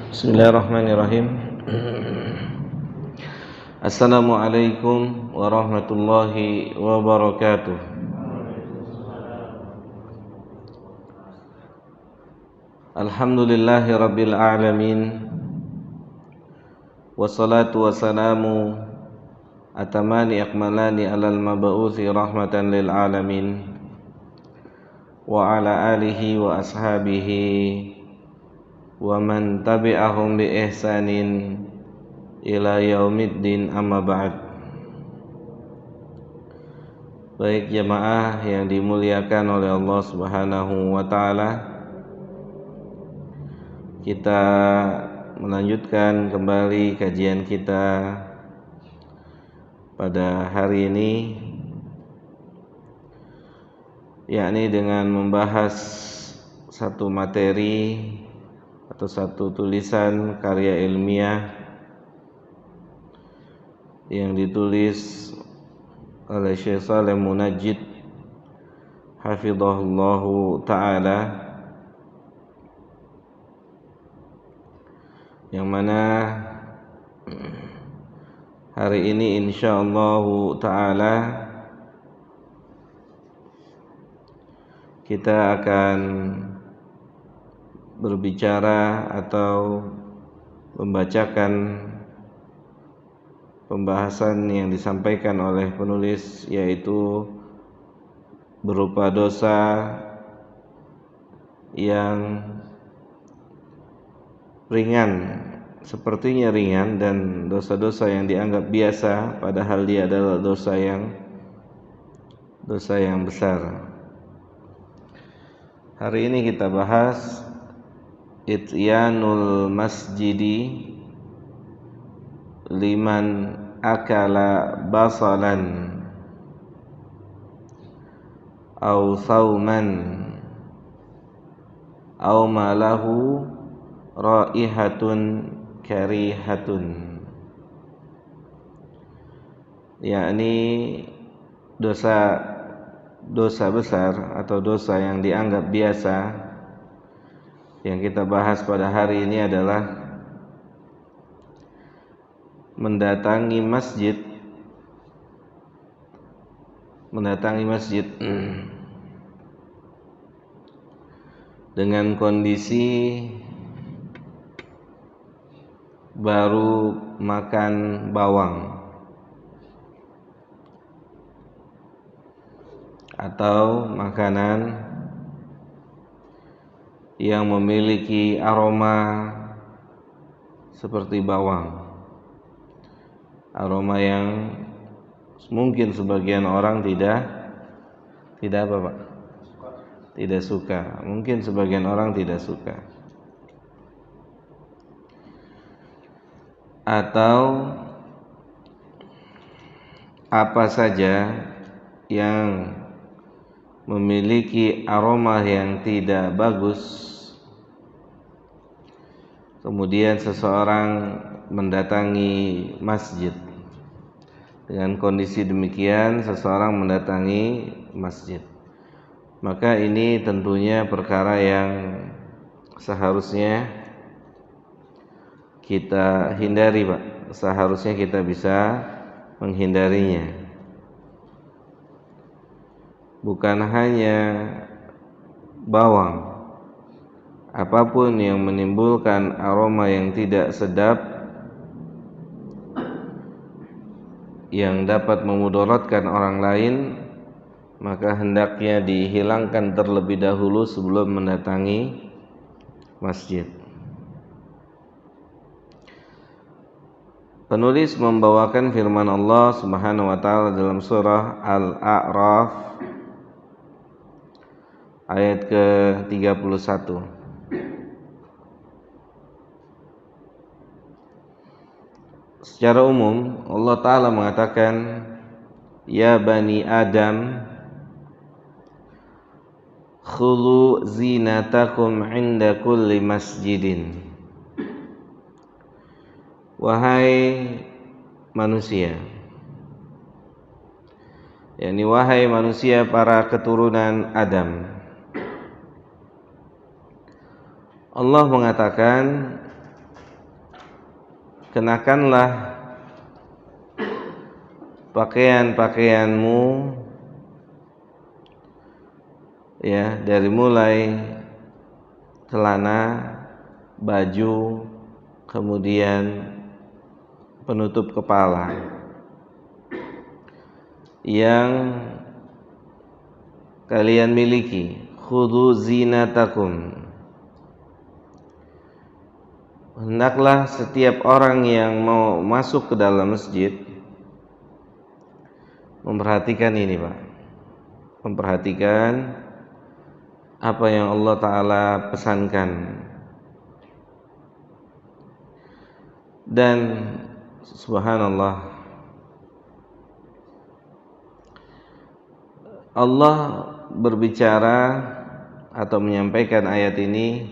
Bismillahirrahmanirrahim. Assalamualaikum warahmatullahi wabarakatuh. Alhamdulillahi rabbil alamin. Wassalatu wassalamu atamani akmalani alal mab'uthi rahmatan lil alamin. Wa ala alihi wa ashabihi wa man tabi'ahum bi ihsanin ila yaumiddin, amma ba'd. Baik jamaah yang dimuliakan oleh Allah Subhanahu wa taala, kita melanjutkan kembali kajian kita pada hari ini, yakni dengan membahas satu materi atau satu tulisan karya ilmiah yang ditulis oleh Syekh Shalih Munajjid hafizahullahu ta'ala, yang mana hari ini insyaallah ta'ala kita akan berbicara atau membacakan pembahasan yang disampaikan oleh penulis, yaitu berupa dosa yang ringan, sepertinya ringan, dan dosa-dosa yang dianggap biasa padahal dia adalah dosa yang besar. Hari ini kita bahas ityanul masjidi liman akala basalan au sauman au malahu raihatun karihatun, yakni dosa besar atau dosa yang dianggap biasa. Yang kita bahas pada hari ini adalah mendatangi masjid dengan kondisi baru makan bawang atau makanan yang memiliki aroma seperti bawang, aroma yang mungkin sebagian orang tidak apa Pak? Tidak suka. Mungkin sebagian orang tidak suka. Atau apa saja yang memiliki aroma yang tidak bagus, kemudian seseorang mendatangi masjid. Dengan kondisi demikian seseorang mendatangi masjid, maka ini tentunya perkara yang seharusnya kita hindari, Pak. Seharusnya kita bisa menghindarinya. Bukan hanya bawang, apapun yang menimbulkan aroma yang tidak sedap, yang dapat memudaratkan orang lain, maka hendaknya dihilangkan terlebih dahulu sebelum mendatangi masjid. Penulis membawakan firman Allah Subhanahu wa taala dalam surah Al-A'raf ayat ke-31. Secara umum Allah Ta'ala mengatakan, ya bani Adam khudhu zinatakum inda kulli masjidin. Wahai manusia, yakni wahai manusia para keturunan Adam, Allah mengatakan kenakanlah pakaian-pakaianmu, ya, dari mulai celana, baju, kemudian penutup kepala yang kalian miliki. Khudhu zinatakum. Hendaklah setiap orang yang mau masuk ke dalam masjid memperhatikan ini, Pak. Memperhatikan apa yang Allah Ta'ala pesankan. Dan subhanallah, Allah berbicara atau menyampaikan ayat ini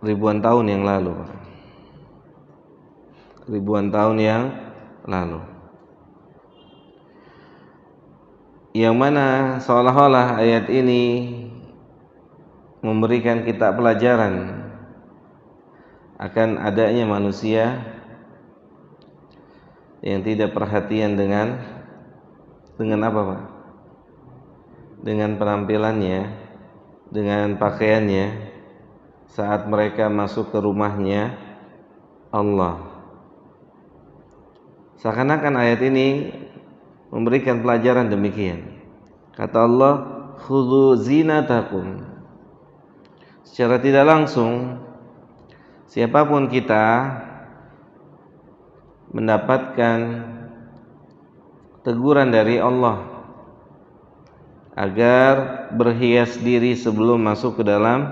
ribuan tahun yang lalu. Ribuan tahun yang lalu. Yang mana seolah-olah ayat ini memberikan kita pelajaran akan adanya manusia yang tidak perhatian dengan apa, Pak? Dengan penampilannya, dengan pakaiannya saat mereka masuk ke rumahnya Allah. Seakan-akan ayat ini memberikan pelajaran demikian. Kata Allah, khudhu zinatakum. Secara tidak langsung, siapapun kita mendapatkan teguran dari Allah agar berhias diri sebelum masuk ke dalam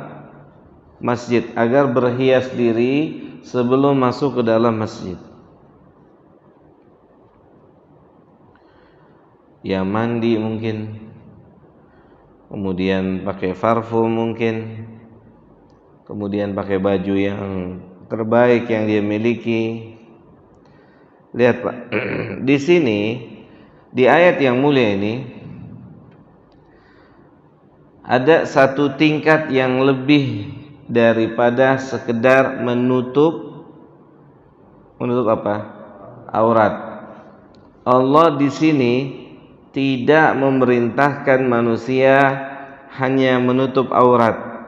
masjid, agar berhias diri sebelum masuk ke dalam masjid. Ya, mandi mungkin, kemudian pakai parfum mungkin, kemudian pakai baju yang terbaik yang dia miliki. Lihat, Pak, di sini di ayat yang mulia ini ada satu tingkat yang lebih daripada sekedar menutup apa? Aurat. Allah di sini tidak memerintahkan manusia hanya menutup aurat,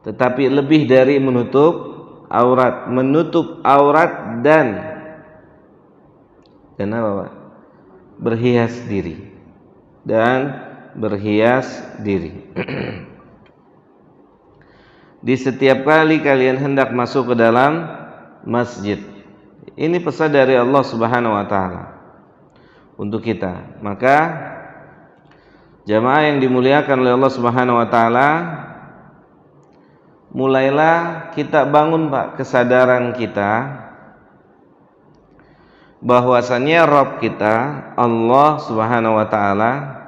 tetapi lebih dari menutup aurat, menutup aurat dan apa, Pak? Berhias diri dan berhias diri. Di setiap kali kalian hendak masuk ke dalam masjid. Ini pesan dari Allah Subhanahu wa taala untuk kita. Maka jamaah yang dimuliakan oleh Allah Subhanahu wa taala, mulailah kita bangun, Pak, kesadaran kita bahwasannya Rabb kita Allah Subhanahu wa taala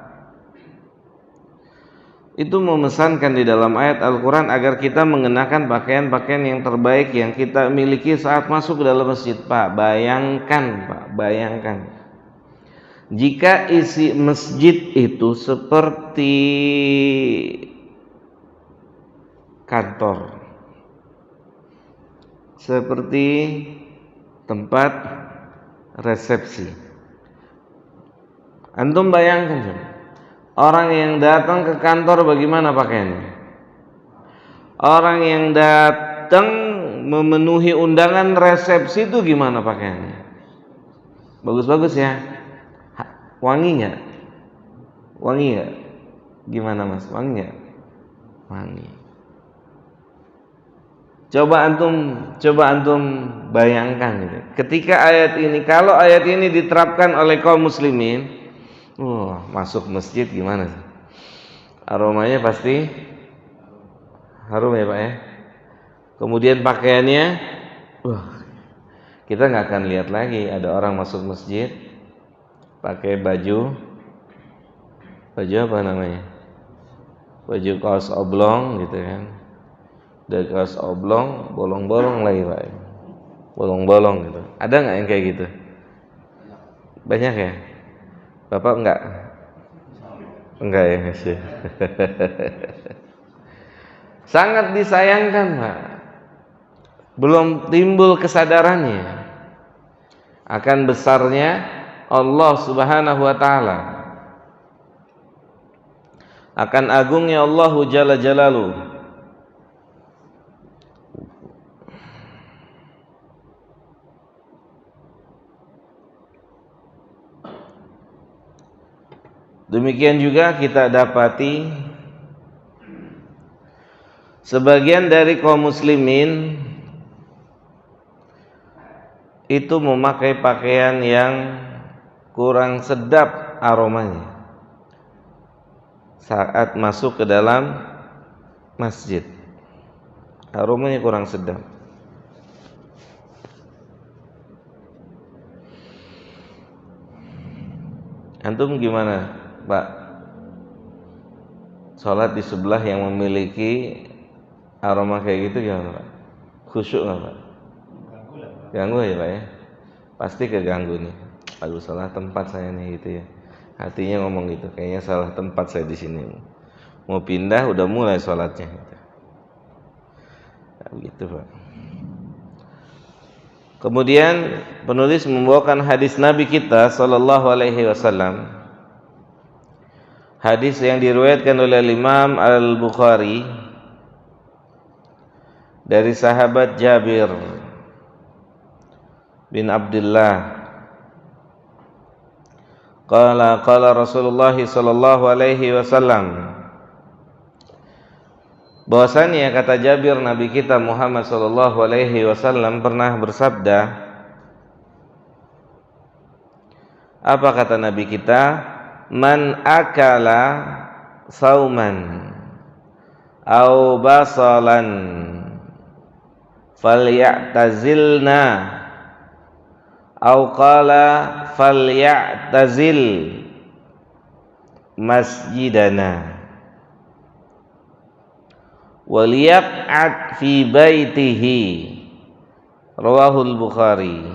itu memesankan di dalam ayat Al-Qur'an agar kita mengenakan pakaian-pakaian yang terbaik yang kita miliki saat masuk ke dalam masjid, Pak. Bayangkan, Pak, bayangkan jika isi masjid itu seperti kantor, seperti tempat resepsi. Antum bayangkan, orang yang datang ke kantor bagaimana pakaiannya? Orang yang datang memenuhi undangan resepsi itu gimana pakaiannya? Bagus-bagus ya? Wangi nggak? Wangi nggak? Gimana, Mas? Wangi nggak? Wangi. Coba antum bayangkan gitu. Ketika ayat ini, kalau ayat ini diterapkan oleh kaum muslimin, masuk masjid gimana? Aromanya pasti harum ya, Pak ya. Kemudian pakaiannya, kita nggak akan lihat lagi ada orang masuk masjid pakai baju apa namanya? Baju kaos oblong gitu kan. Dari kaos oblong, bolong-bolong lagi, Pak. Bolong-bolong gitu. Ada nggak yang kayak gitu? Banyak ya? Bapak enggak? Enggak ya, sih. Sangat disayangkan, Pak. belum timbul kesadarannya akan besarnya Allah Subhanahu wa taala, akan agungnya Allah Jalla Jalaluhu. Demikian juga kita dapati sebagian dari kaum muslimin itu memakai pakaian yang kurang sedap aromanya saat masuk ke dalam masjid. Aromanya kurang sedap. Antum gimana, Pak? Sholat di sebelah yang memiliki aroma kayak gitu gimana, Pak? Khusyuk nggak, Pak? Ganggu ya, Pak ya? Pasti keganggu nih. Aduh, salah tempat saya nih gitu ya. Hatinya ngomong gitu, kayaknya salah tempat saya di sini. Mau pindah udah mulai sholatnya gitu. Nah, begitu, Pak. Kemudian penulis membawakan hadis Nabi kita sallallahu alaihi wasallam. Hadis yang diriwayatkan oleh Imam Al-Bukhari dari sahabat Jabir bin Abdullah. Qala Rasulullah sallallahu alaihi wasallam, bahwasanya kata Jabir, Nabi kita Muhammad sallallahu alaihi wasallam pernah bersabda. Apa kata Nabi kita? Man akala sauman au basalan falyatazilna au qala falyatazil masjidana waliyaq'ad fi baitihi. Rawahul Bukhari.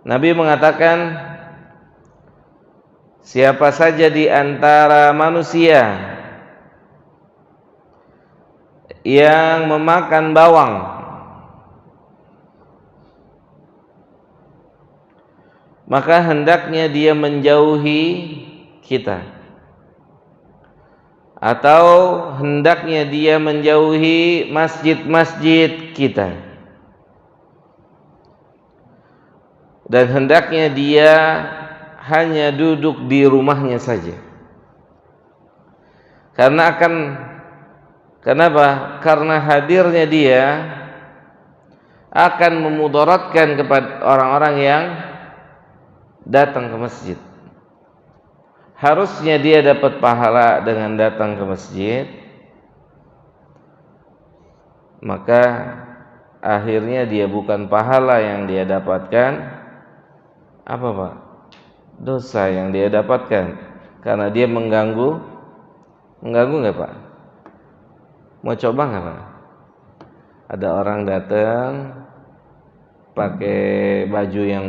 Nabi mengatakan, siapa saja di antara manusia yang memakan bawang maka hendaknya dia menjauhi kita, atau hendaknya dia menjauhi masjid-masjid kita, dan hendaknya dia hanya duduk di rumahnya saja. Kenapa? Karena hadirnya dia akan memudaratkan kepada orang-orang yang datang ke masjid. Harusnya dia dapat pahala dengan datang ke masjid, maka akhirnya dia bukan pahala yang dia dapatkan, apa Pak? Dosa yang dia dapatkan, karena dia mengganggu nggak Pak? Mau coba nggak Pak? Ada orang datang pakai baju yang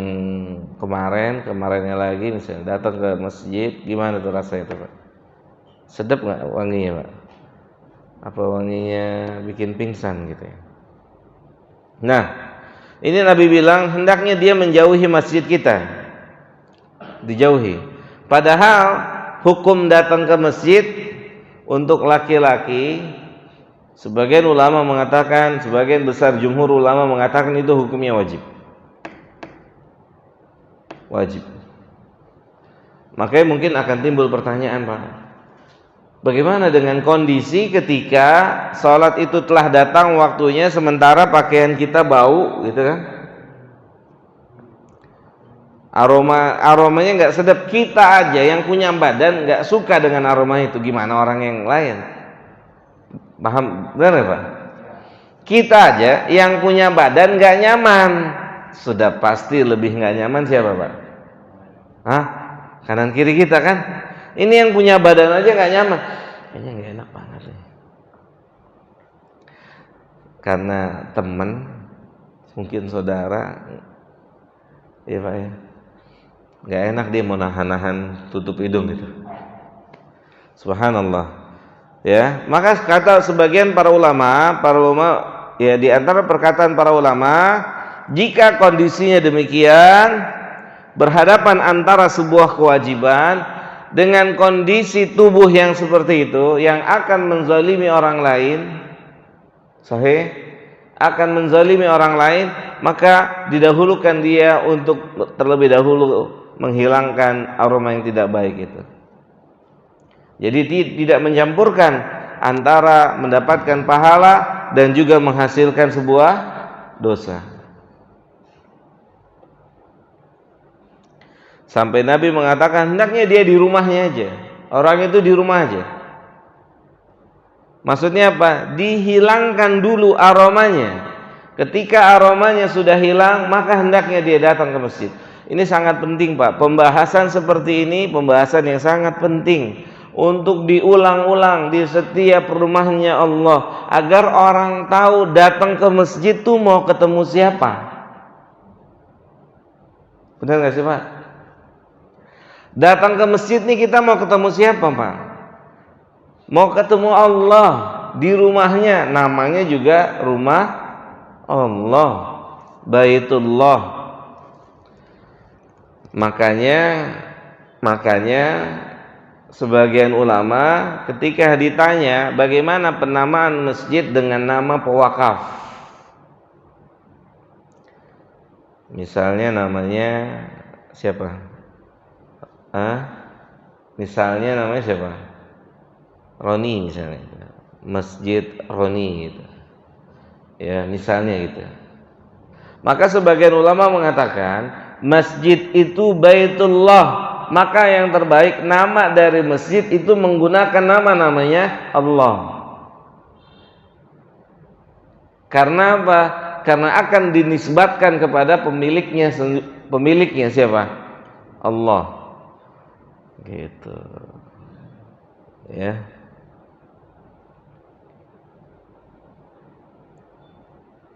kemarinnya lagi, misalnya datang ke masjid, gimana tuh rasanya tuh Pak? Sedap nggak wanginya Pak? Apa wanginya bikin pingsan gitu ya? Nah, ini Nabi bilang hendaknya dia menjauhi masjid kita, dijauhi. Padahal hukum datang ke masjid untuk laki-laki, sebagian ulama mengatakan, sebagian besar jumhur ulama mengatakan itu hukumnya wajib. Wajib. Makanya mungkin akan timbul pertanyaan, Pak, bagaimana dengan kondisi ketika sholat itu telah datang waktunya sementara pakaian kita bau gitu kan? Aromanya nggak sedap. Kita aja yang punya badan nggak suka dengan aroma itu, gimana orang yang lain? Paham benar ya Pak? Kita aja yang punya badan nggak nyaman, sudah pasti lebih nggak nyaman siapa Pak? Hah? Kanan kiri kita kan? Ini yang punya badan aja nggak nyaman, kayaknya nggak enak banget ya. Karena teman, mungkin saudara, ya Pak ya, nggak enak dia mau nahan-nahan tutup hidung gitu. Subhanallah. Ya, maka kata sebagian para ulama ya di antara perkataan para ulama, jika kondisinya demikian, berhadapan antara sebuah kewajiban dengan kondisi tubuh yang seperti itu, yang akan menzalimi orang lain, sahih, akan menzalimi orang lain, maka didahulukan dia untuk terlebih dahulu menghilangkan aroma yang tidak baik itu. Jadi tidak mencampurkan antara mendapatkan pahala dan juga menghasilkan sebuah dosa. Sampai Nabi mengatakan hendaknya dia di rumahnya aja. Orang itu di rumah aja. Maksudnya apa? Dihilangkan dulu aromanya. Ketika aromanya sudah hilang, maka hendaknya dia datang ke masjid. Ini sangat penting, Pak. Pembahasan seperti ini pembahasan yang sangat penting untuk diulang-ulang di setiap rumahnya Allah, agar orang tahu datang ke masjid tuh mau ketemu siapa. Benar nggak sih, Pak? Datang ke masjid nih kita mau ketemu siapa, Pak? Mau ketemu Allah di rumahnya, namanya juga rumah Allah, Baitullah. Makanya sebagian ulama ketika ditanya bagaimana penamaan masjid dengan nama pewakaf, misalnya namanya siapa? Misalnya namanya siapa? Roni misalnya, Masjid Roni gitu. Ya, misalnya gitu. Maka sebagian ulama mengatakan masjid itu Baitullah. Maka yang terbaik nama dari masjid itu menggunakan namanya Allah. Karena apa? Karena akan dinisbatkan kepada pemiliknya siapa? Allah. Gitu. Ya.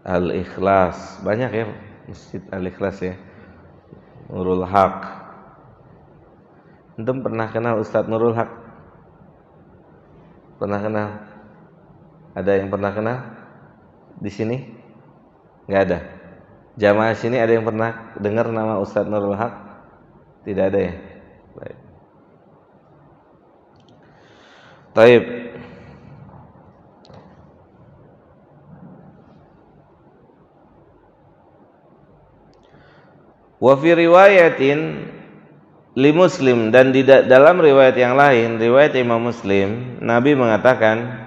Al-Ikhlas, banyak ya masjid Al-Ikhlas ya. Nurul Haq. Antum pernah kenal Ustadz Nurul Haq? Pernah kenal? Ada yang pernah kenal? Di sini? Nggak ada. Jamaah sini ada yang pernah dengar nama Ustadz Nurul Haq? Tidak ada ya? Baik. Taib. Wa fi riwayatin li Muslim, dan di dalam riwayat yang lain, riwayat Imam Muslim, Nabi mengatakan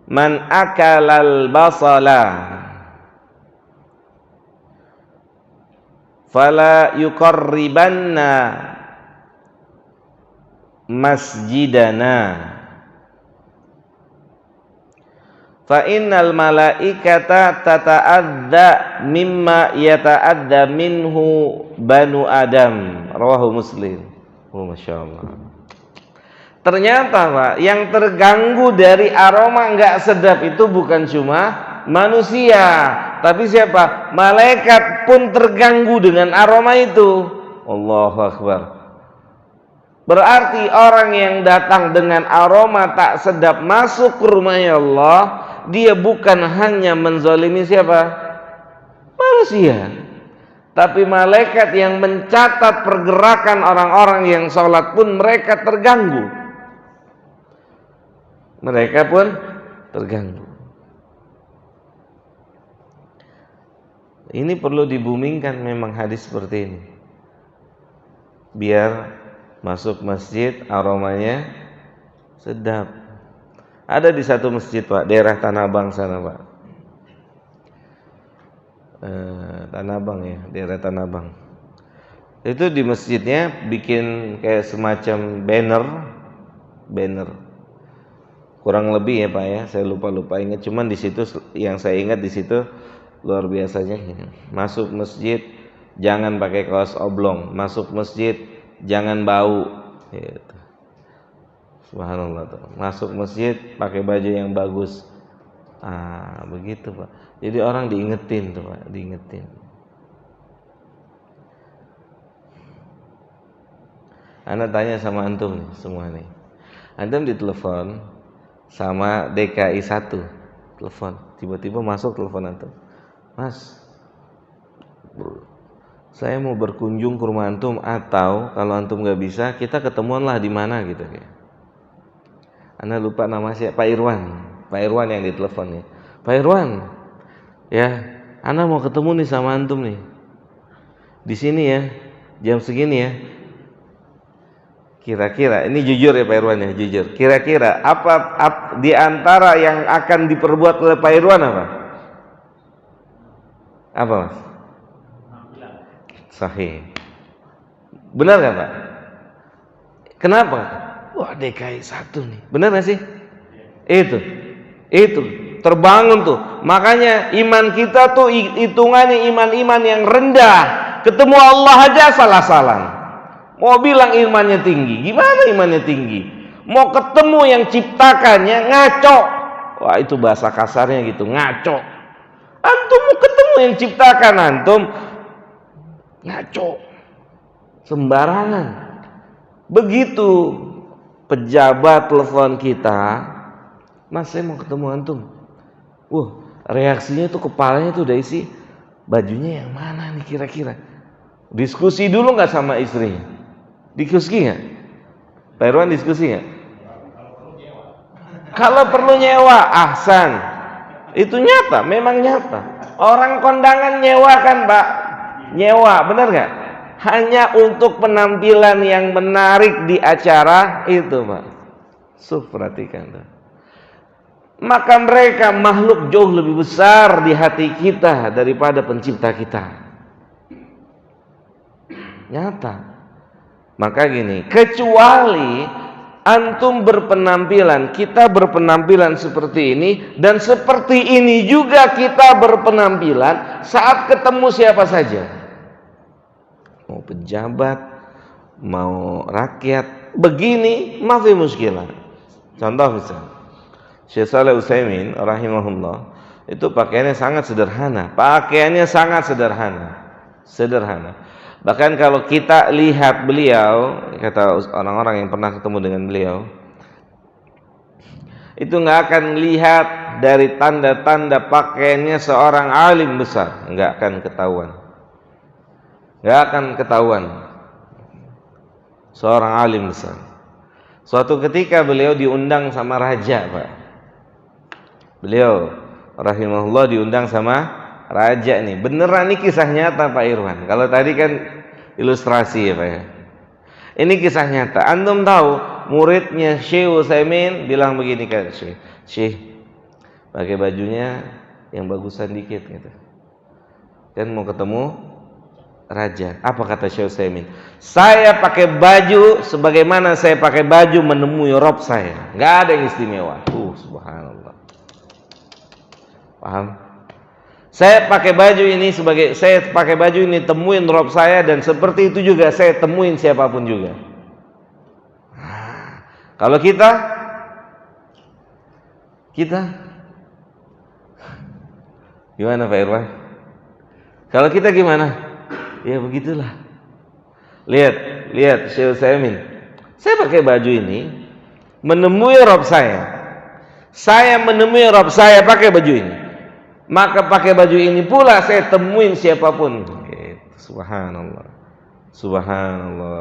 man akalal basala fala yuqarribanna masjidana fa innal malaikata tata'adza mimma yata'adza minhu banu Adam. Rawahu Muslim. Oh, Masya Allah. Ternyata Pak, yang terganggu dari aroma enggak sedap itu bukan cuma manusia, tapi siapa? Malaikat pun terganggu dengan aroma itu. Allahu Akbar. Berarti orang yang datang dengan aroma tak sedap masuk ke rumahnya Allah, dia bukan hanya menzalimi siapa? Manusia, tapi malaikat yang mencatat pergerakan orang-orang yang sholat pun mereka terganggu. Mereka pun terganggu. Ini perlu dibumingkan memang hadis seperti ini, biar masuk masjid aromanya sedap. Ada di satu masjid Pak, daerah Tanah Abang sana Pak. Tanah Abang ya, daerah Tanah Abang. Itu di masjidnya bikin kayak semacam banner. Kurang lebih ya Pak ya, saya lupa ingat. Cuman di situ yang saya ingat di situ luar biasanya. Masuk masjid jangan pakai kaos oblong, masuk masjid jangan bau. Gitu. Subhanallah tuh. Masuk masjid pakai baju yang bagus. Begitu Pak. Jadi orang diingetin tuh Pak, diingetin. Ana tanya sama antum nih semua nih. Antum ditelepon sama DKI 1. telepon, tiba-tiba masuk telepon antum, Mas, saya mau berkunjung ke rumah antum, atau kalau antum nggak bisa kita ketemuanlah di mana gitu ya. Anda lupa nama siapa, Pak Irwan yang ditelepon ya. Pak Irwan, ya, Anda mau ketemu nih sama antum nih, di sini ya, jam segini ya. Kira-kira, ini jujur ya Pak Irwan ya, jujur. Kira-kira apa di antara yang akan diperbuat oleh Pak Irwan apa? Apa Mas? Sahih. Benar nggak Pak? Kenapa? Wah, DKI 1 nih. Benar nggak sih? Itu terbangun tuh. Makanya iman kita tuh hitungannya iman-iman yang rendah. Ketemu Allah aja salah-salah. Mau bilang imannya tinggi, gimana imannya tinggi? Mau ketemu yang ciptakannya ngaco. Wah, itu bahasa kasarnya gitu, ngaco. Antum mau ketemu yang ciptakan antum, ngaco, sembarangan. Begitu pejabat telepon kita, Mas saya mau ketemu antum. Wah, reaksinya tuh kepalanya tuh udah isi, bajunya yang mana nih kira-kira? Diskusi dulu nggak sama istrinya? Diskusi nggak? Pak Irwan diskusi nggak? Kalau perlu nyewa, ahsan. Itu nyata, memang nyata. Orang kondangan nyewa kan Pak? Nyewa, benar nggak? Hanya untuk penampilan yang menarik di acara itu Pak. Perhatikan tuh. Maka mereka makhluk jauh lebih besar di hati kita daripada pencipta kita. Nyata. Maka gini, kecuali antum berpenampilan, kita berpenampilan seperti ini, dan seperti ini juga kita berpenampilan saat ketemu siapa saja, mau pejabat, mau rakyat, begini mafi muskilah. Contoh misalnya Syekh Shalih Utsaimin rahimahullah, itu pakaiannya sangat sederhana. Sederhana. Bahkan kalau kita lihat beliau, kata orang-orang yang pernah ketemu dengan beliau, itu nggak akan lihat dari tanda-tanda pakaiannya seorang alim besar, nggak akan ketahuan seorang alim besar. Suatu ketika beliau diundang sama raja Pak. Beliau rahimahullah diundang sama raja nih. Beneran nih kisah nyata Pak Irwan. Kalau tadi kan ilustrasi ya Pak ya. Ini kisah nyata. Antum tahu muridnya Syekh Utsaimin bilang begini kan, Syekh pakai bajunya yang bagusan dikit gitu. Kan mau ketemu raja. Apa kata Syekh Utsaimin? Saya pakai baju sebagaimana saya pakai baju menemui Rob saya. Enggak ada yang istimewa. Subhanallah. Paham? Saya pakai baju ini temuin Rob saya, dan seperti itu juga saya temuin siapapun juga. Kalau kita gimana Pak Irwan? Kalau kita gimana? Ya begitulah. Lihat Syekh Utsaimin. Saya pakai baju ini menemui Rob saya. Saya menemui Rob saya pakai baju ini. Maka pakai baju ini pula saya temuin siapapun. Subhanallah.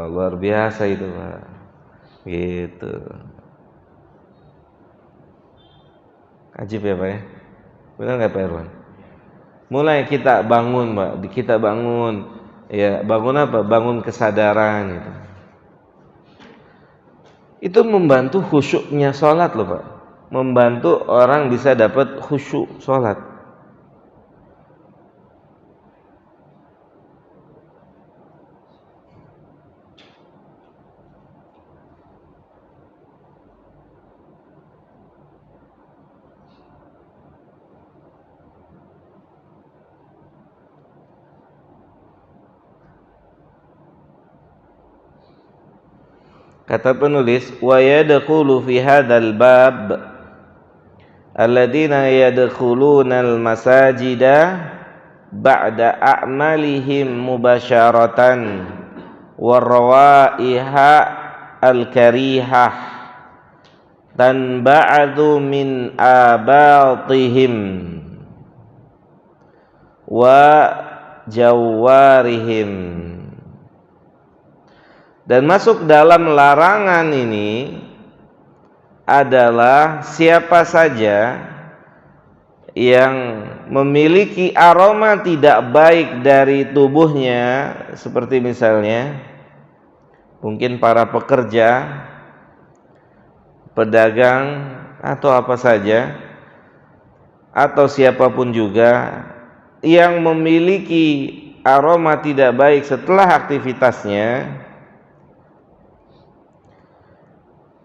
Luar biasa itu Pak. Gitu. Ajib ya Pak ya. Benar nggak Pak Irwan? Mulai kita bangun Pak. Kita bangun. Ya, bangun apa? Bangun kesadaran gitu. Itu membantu khusyuknya sholat loh Pak. Membantu orang bisa dapat khusyuk sholat. Kata penulis, wa yadkhulu fi hadzal bab alladziina yadkhuluna al-masajida ba'da a'malihim mubasyaratan wa rawaiha al-karihah tanba'adu min abatihim wa jawarihim. Dan masuk dalam larangan ini adalah siapa saja yang memiliki aroma tidak baik dari tubuhnya, seperti misalnya mungkin para pekerja, pedagang atau apa saja, atau siapapun juga yang memiliki aroma tidak baik setelah aktivitasnya,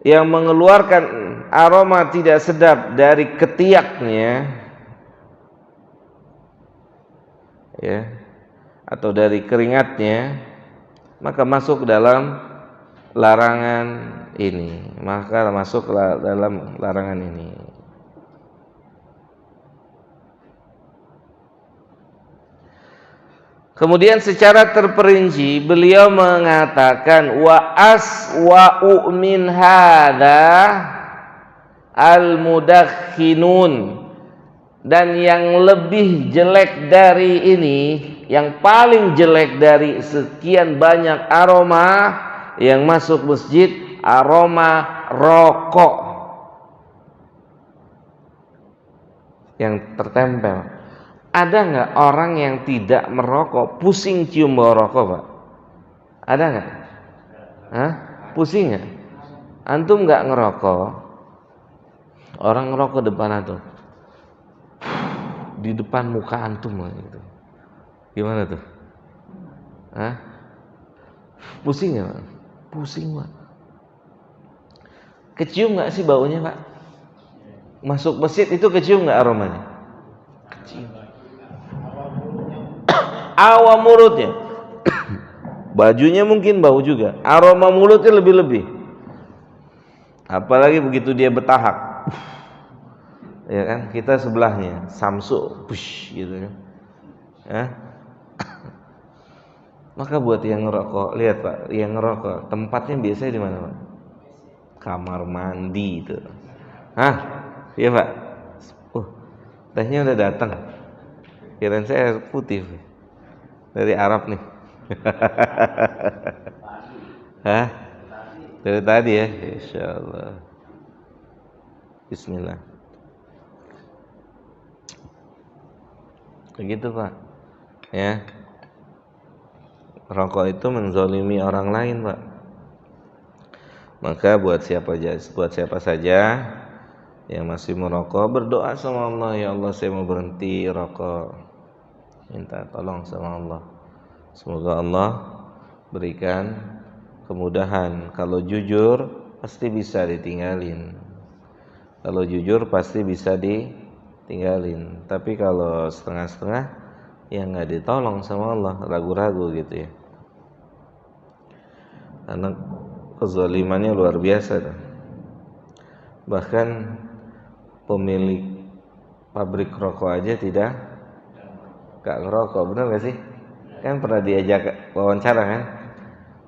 yang mengeluarkan aroma tidak sedap dari ketiaknya, ya, atau dari keringatnya, maka masuk dalam larangan ini. Maka masuk dalam larangan ini. Kemudian secara terperinci beliau mengatakan wa aswa'u min hadza al-mudakhinun, dan yang lebih jelek dari ini, yang paling jelek dari sekian banyak aroma yang masuk masjid, aroma rokok yang tertempel. Ada nggak orang yang tidak merokok pusing cium bau rokok, Pak? Ada nggak? Hah? Pusing nggak? Antum nggak ngerokok, orang ngerokok depan antum, di depan muka antum gitu, gimana tuh? Hah? Pusing nggak, Pak? Pusing, Pak. Kecium nggak sih baunya, Pak? Masuk masjid itu kecium nggak aromanya? Kecium. Awam mulutnya, bajunya mungkin bau juga, aroma mulutnya lebih-lebih. Apalagi begitu dia bertahak, ya kan? Kita sebelahnya Samsu, push gitu kan. Maka buat yang ngerokok, lihat Pak, yang ngerokok tempatnya biasanya di mana, Pak? Kamar mandi itu. Iya Pak. Tehnya udah datang. Kirain saya air putih dari Arab nih. Dari tadi ya, insyaallah. Bismillah. Begitu Pak. Ya. Rokok itu menzalimi orang lain, Pak. Maka buat siapa saja yang masih merokok, berdoa sama Allah, ya Allah saya mau berhenti rokok. Minta tolong sama Allah. Semoga Allah berikan kemudahan. Kalau jujur pasti bisa ditinggalin. Kalau jujur pasti bisa ditinggalin. Tapi kalau setengah-setengah, ya nggak ditolong sama Allah, ragu-ragu gitu ya. Karena kezalimannya luar biasa. Bahkan pemilik pabrik rokok aja gak ngerokok, benar gak sih? Kan pernah diajak wawancara kan?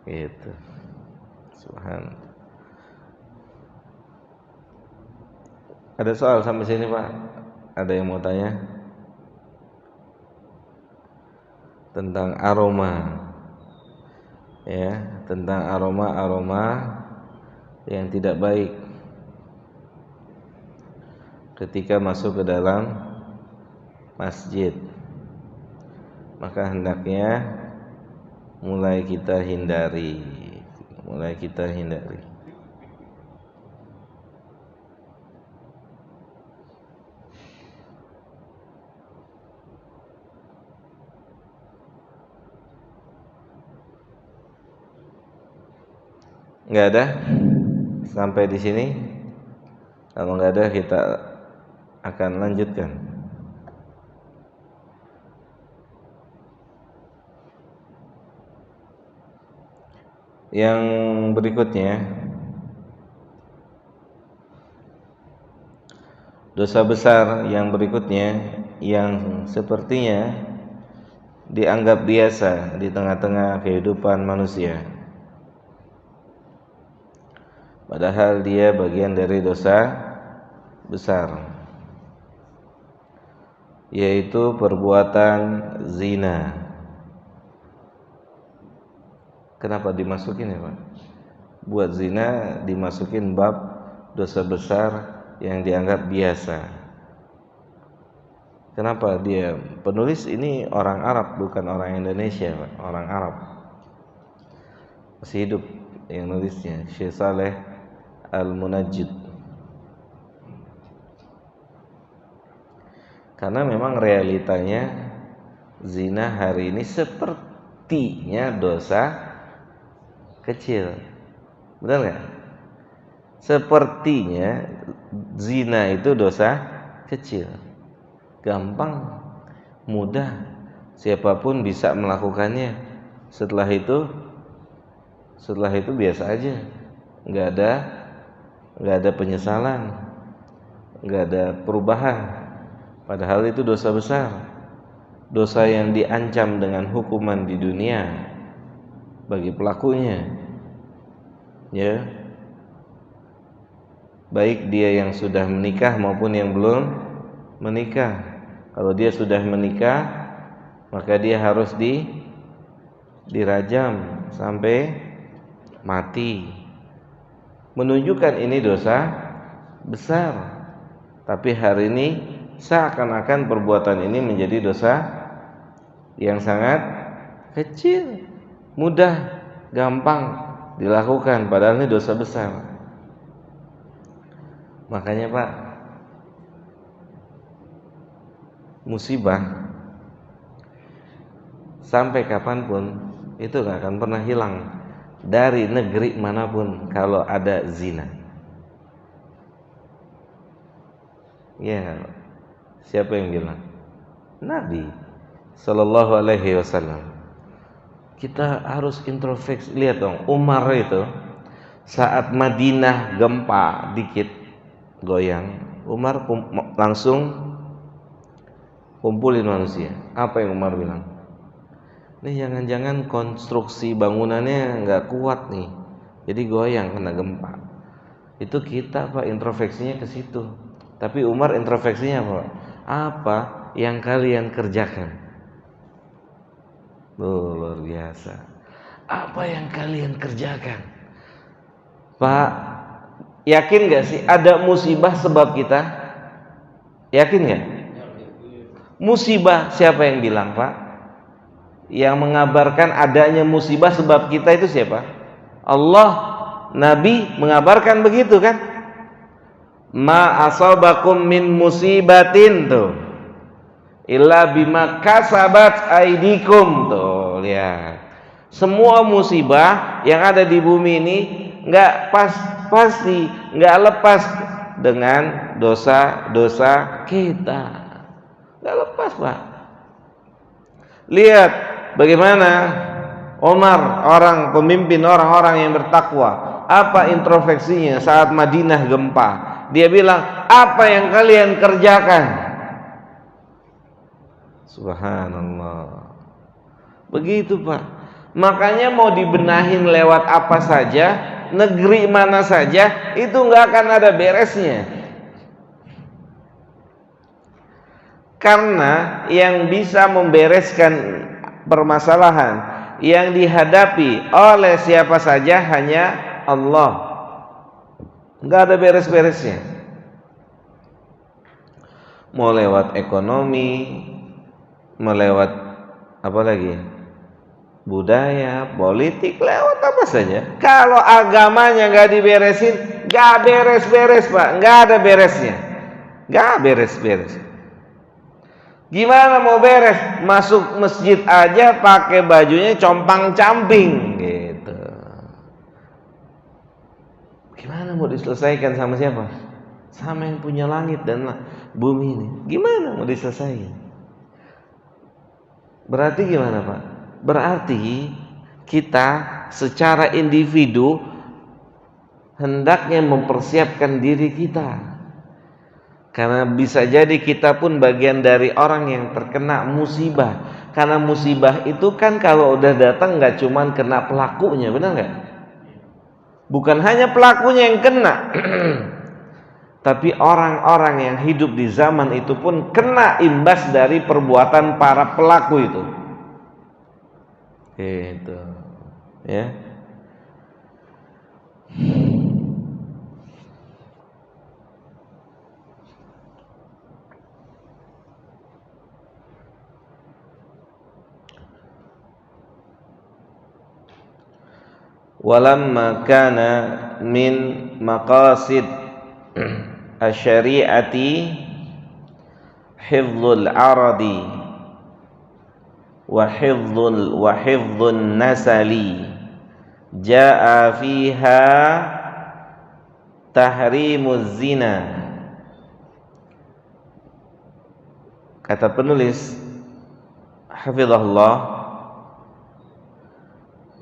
Gitu. Subhanallah. Ada soal sampai sini Pak? Ada yang mau tanya? Tentang aroma. Ya, tentang aroma-aroma yang tidak baik ketika masuk ke dalam masjid, maka hendaknya mulai kita hindari. Nggak ada? Sampai di sini? Kalau nggak ada, kita akan lanjutkan. Yang berikutnya, dosa besar yang berikutnya yang sepertinya dianggap biasa di tengah-tengah kehidupan manusia. padahal dia bagian dari dosa besar, yaitu perbuatan zina. Kenapa dimasukin ya Pak? Buat zina dimasukin bab dosa besar yang dianggap biasa. Kenapa dia penulis ini orang Arab, bukan orang Indonesia Pak, orang Arab. Masih hidup yang nulisnya, Syekh Saleh Al-Munajjid. Karena memang realitanya zina hari ini sepertinya dosa kecil, benar nggak? Sepertinya zina itu dosa kecil, gampang, mudah, siapapun bisa melakukannya. Setelah itu biasa aja, nggak ada penyesalan, nggak ada perubahan. Padahal itu dosa besar, dosa yang diancam dengan hukuman di dunia bagi pelakunya, ya, baik dia yang sudah menikah maupun yang belum menikah. Kalau dia sudah menikah, maka dia harus dirajam sampai mati, menunjukkan ini dosa besar. Tapi hari ini seakan-akan perbuatan ini menjadi dosa yang sangat kecil, mudah, gampang dilakukan, padahal ini dosa besar. Makanya Pak, musibah sampai kapanpun itu gak akan pernah hilang dari negeri manapun kalau ada zina. Ya, siapa yang bilang? Nabi Sallallahu Alaihi Wasallam. Kita harus introspeksi. Lihat dong, Umar itu saat Madinah gempa dikit goyang, Umar langsung kumpulin manusia. Apa yang Umar bilang? Ini jangan-jangan konstruksi bangunannya nggak kuat nih, jadi goyang kena gempa. Itu kita Pak introspeksinya ke situ. Tapi Umar introspeksinya apa? Apa yang kalian kerjakan? Luar biasa. Apa yang kalian kerjakan? Pak, yakin gak sih ada musibah sebab kita? Yakin gak? Musibah siapa yang bilang Pak? Yang mengabarkan adanya musibah sebab kita itu siapa? Allah. Nabi mengabarkan begitu kan? Ma asabakum min musibatin tuh illa bima kasabat aidikum. Tuh lihat, semua musibah yang ada di bumi ini pasti nggak lepas dengan dosa-dosa kita, nggak lepas Pak. Lihat bagaimana Umar, orang pemimpin orang-orang yang bertakwa, apa introspeksinya saat Madinah gempa. Dia bilang, apa yang kalian kerjakan? Subhanallah. Begitu Pak. Makanya mau dibenahin lewat apa saja, negeri mana saja, itu nggak akan ada beresnya. Karena yang bisa membereskan permasalahan yang dihadapi oleh siapa saja hanya Allah. Nggak ada beres-beresnya. Mau lewat ekonomi, mau lewat apa lagi? Budaya, politik, lewat apa saja. Kalau agamanya nggak diberesin, nggak beres-beres Pak, nggak ada beresnya, nggak beres-beres. Gimana mau beres? Masuk masjid aja pakai bajunya compang-camping gitu. Gimana mau diselesaikan sama siapa? Sama yang punya langit dan bumi ini. Gimana mau diselesaikan? Berarti gimana Pak? Berarti kita secara individu hendaknya mempersiapkan diri kita. Karena bisa jadi kita pun bagian dari orang yang terkena musibah. Karena musibah itu kan kalau udah datang nggak cuman kena pelakunya, benar nggak? Bukan hanya pelakunya yang kena, tapi orang-orang yang hidup di zaman itu pun kena imbas dari perbuatan para pelaku itu. Gitu. Ya. Walamma kana min maqasid asy-syari'ati hifdzul aradi wa hifdzun nasali jaa fiha tahrimuz zina. Kata penulis hafizahullah,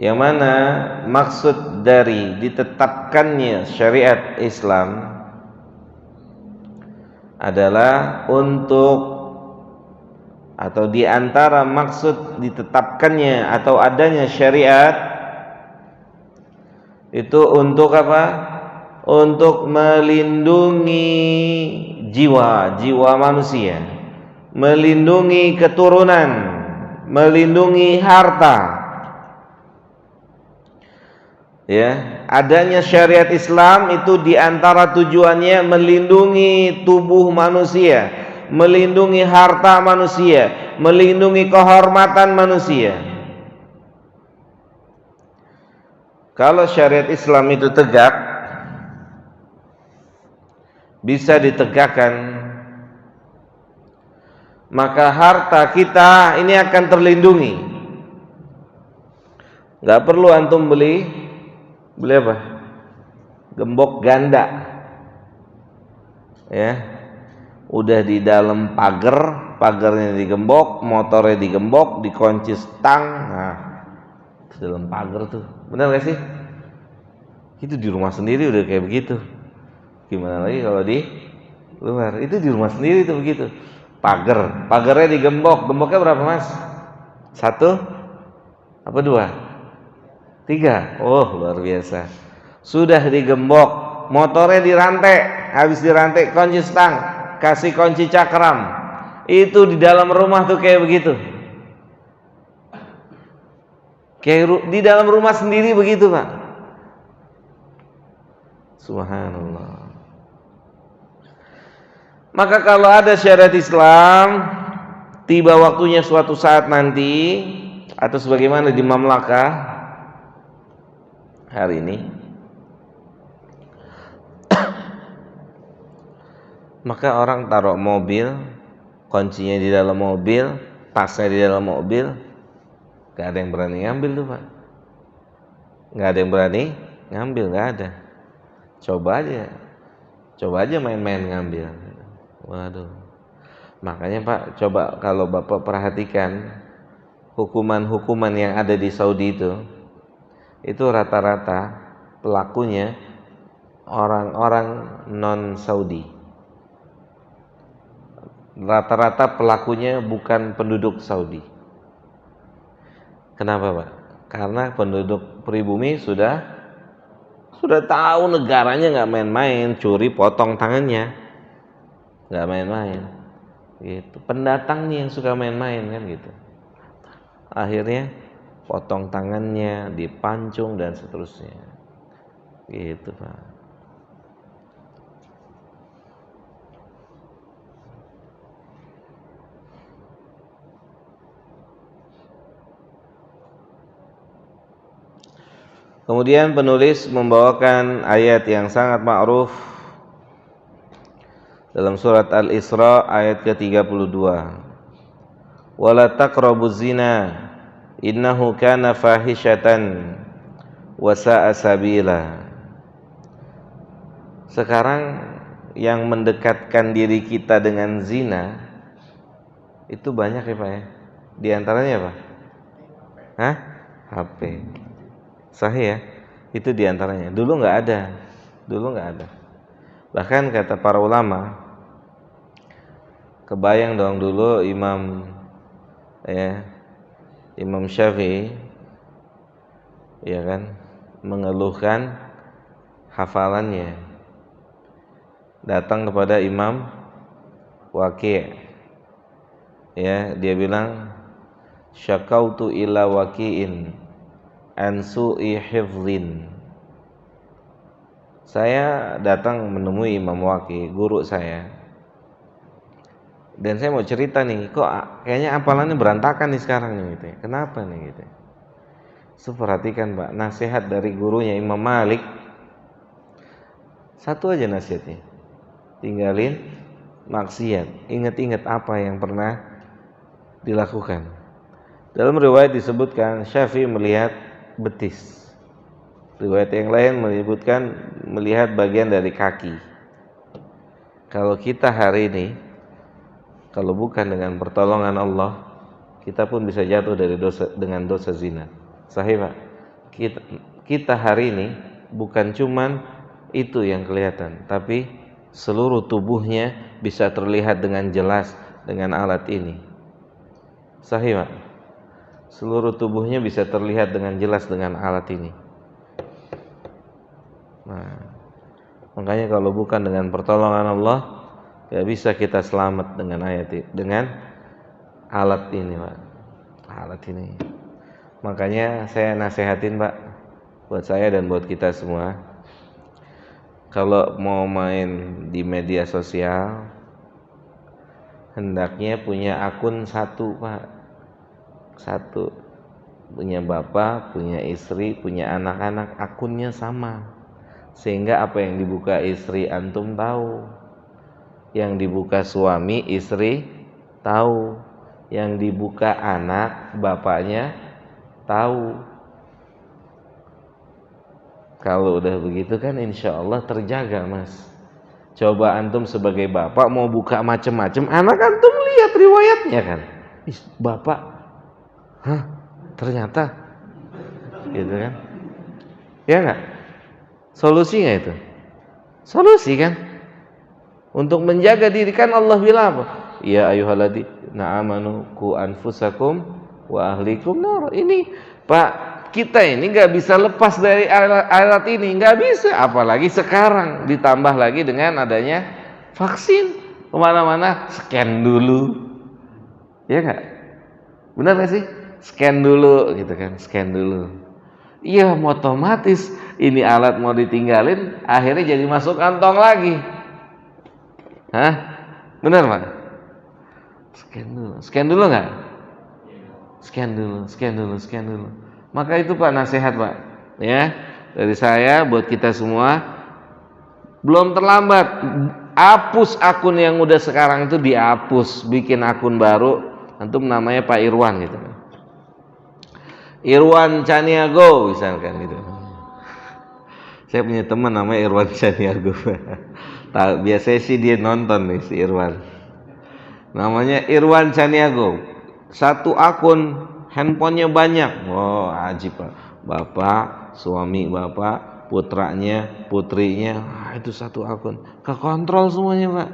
yang mana maksud dari ditetapkannya syariat Islam adalah untuk, atau di antara maksud ditetapkannya atau adanya syariat itu untuk apa? Untuk melindungi jiwa manusia, melindungi keturunan, melindungi harta. Ya, adanya syariat Islam itu diantara tujuannya melindungi tubuh manusia, melindungi harta manusia, melindungi kehormatan manusia. Kalau syariat Islam itu tegak, bisa ditegakkan, maka harta kita ini akan terlindungi. Gak perlu antum beli apa? Gembok ganda. Ya. Udah di dalam pagarnya digembok, motornya digembok, dikunci stang. Nah, di dalam pagar tuh. Benar gak sih? Itu di rumah sendiri udah kayak begitu. Gimana lagi kalau di luar? Itu di rumah sendiri tuh begitu. Pagarnya digembok. Gemboknya berapa, Mas? 1 apa 2? 3. Oh, luar biasa. Sudah digembok, motornya dirantai, habis dirantai kunci stang, kasih kunci cakram. Itu di dalam rumah tuh kayak begitu. Kayak di dalam rumah sendiri begitu, Pak. Subhanallah. Maka kalau ada syariat Islam, tiba waktunya suatu saat nanti, atau sebagaimana di Mamlakah hari ini, maka orang taruh mobil, kuncinya di dalam mobil, tasnya di dalam mobil, gak ada yang berani ngambil tuh, Pak. Gak ada yang berani ngambil, gak ada. Coba aja main-main ngambil. Waduh. Makanya Pak, coba kalau Bapak perhatikan hukuman-hukuman yang ada di Saudi itu rata-rata pelakunya orang-orang non-Saudi. Rata-rata pelakunya bukan penduduk Saudi. Kenapa, Pak? Karena penduduk pribumi sudah tahu negaranya nggak main-main, curi potong tangannya, nggak main-main. Gitu. Pendatangnya yang suka main-main kan gitu. Akhirnya potong tangannya, dipancung dan seterusnya. Gitu, Pak. Kemudian penulis membawakan ayat yang sangat ma'ruf dalam surat Al-Isra ayat ke-32. Wala taqrabuz zina innahu kana fahishatan wa sa'a sabila. Sekarang yang mendekatkan diri kita dengan zina itu banyak ya, Pak ya. Di antaranya apa? Hah? HP. Sahih ya? Itu di antaranya. Dulu nggak ada. Bahkan kata para ulama, kebayang dong dulu Imam Syafi'i, ya kan, mengeluhkan hafalannya, datang kepada Imam Waqi'. Ya, dia bilang, syakautu ila Waqi'in an su'i hifzin. Saya datang menemui Imam Waqi', guru saya. Dan saya mau cerita nih, kok kayaknya hafalannya berantakan nih sekarang nih gitu ya. Kenapa nih gitu ya. So, perhatikan Pak, nasihat dari gurunya Imam Malik. Satu aja nasihatnya. Tinggalin maksiat. Ingat-ingat apa yang pernah dilakukan. Dalam riwayat disebutkan Syafi'i melihat betis. Riwayat yang lain menyebutkan melihat bagian dari kaki. Kalau kita hari ini, kalau bukan dengan pertolongan Allah, kita pun bisa jatuh dari dosa dengan dosa zina. Sahih Pak? Kita hari ini bukan cuman itu yang kelihatan, tapi seluruh tubuhnya bisa terlihat dengan jelas dengan alat ini. Sahih Pak? Seluruh tubuhnya bisa terlihat dengan jelas dengan alat ini. Nah, makanya kalau bukan dengan pertolongan Allah, gak bisa kita selamat dengan dengan alat ini Pak. Alat ini. Makanya saya nasihatin Pak, buat saya dan buat kita semua, kalau mau main di media sosial, hendaknya punya akun satu Pak. Satu. Punya bapak, punya istri, punya anak-anak, akunnya sama. Sehingga apa yang dibuka istri antum tahu, yang dibuka suami istri tahu, yang dibuka anak bapaknya tahu. Kalau udah begitu kan insya Allah terjaga Mas. Coba antum sebagai bapak mau buka macem-macem, anak antum lihat riwayatnya kan, bapak, hah ternyata gitu kan, ya nggak? Solusi nggak itu? Solusi kan? Untuk menjaga diri kan Allah bilang apa? Ya ayyuhalladzina amanu qu anfusakum wa ahlikum nar. Ini Pak, kita ini nggak bisa lepas dari alat ini, nggak bisa. Apalagi sekarang ditambah lagi dengan adanya vaksin, kemana-mana scan dulu, ya nggak? Benar nggak sih? Scan dulu, gitu kan? Scan dulu. Iya, otomatis ini alat mau ditinggalin, akhirnya jadi masuk kantong lagi. Hah? Benar Pak? Scan dulu nggak? Scan dulu. Maka itu Pak nasihat Pak, ya dari saya buat kita semua, belum terlambat. Hapus akun yang udah sekarang itu dihapus, bikin akun baru. Antum namanya Pak Irwan gitu. Irwan Caniago misalkan gitu. Saya punya teman namanya Irwan Caniago. Biasanya sih dia nonton nih si Irwan. Namanya Irwan Caniago. Satu akun, handphonenya banyak. Wow, ajib Pak. Bapak, suami bapak, putranya, putrinya, itu satu akun. Kekontrol semuanya Pak.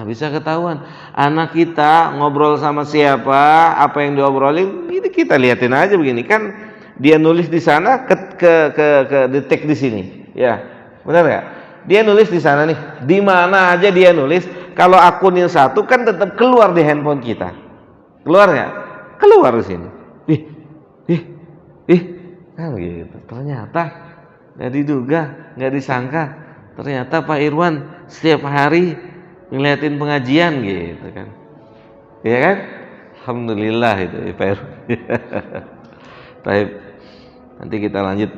Bisa ketahuan anak kita ngobrol sama siapa, apa yang diobrolin, ini kita liatin aja begini kan. Dia nulis di sana, ke detek di sini. Ya, benar nggak? Dia nulis di sana nih, di mana aja dia nulis. Kalau akun yang satu kan tetap keluar di handphone kita. Keluar nggak? Keluar di sini. Kan gitu. Ternyata nggak diduga, nggak disangka. Ternyata Pak Irwan setiap hari ngeliatin pengajian gitu kan. Ya kan? Alhamdulillah itu Pak Irwan. Baik. Nanti kita lanjut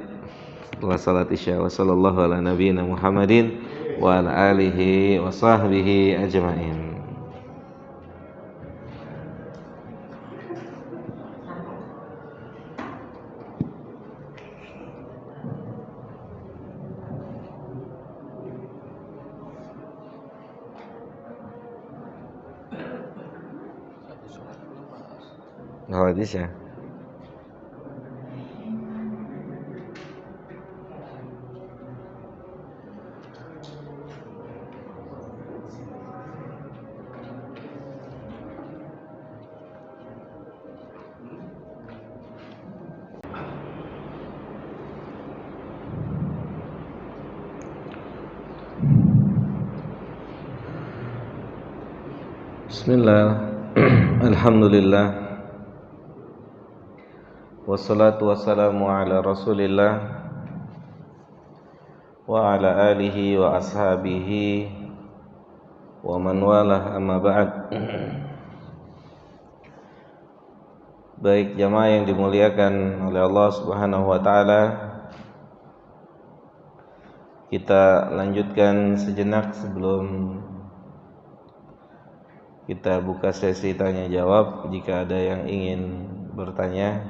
setelah salat Isya. Wassallallahu ala nabiyina Muhammadin wa ala alihi wa sahbihi ajma'in. Salat Isya. Bismillah. Alhamdulillah. Wassalatu wassalamu ala Rasulillah wa ala alihi wa ashabihi wa man walah, amma ba'd. Baik jamaah yang dimuliakan oleh Allah Subhanahu wa taala, kita lanjutkan sejenak sebelum kita buka sesi tanya jawab. Jika ada yang ingin bertanya,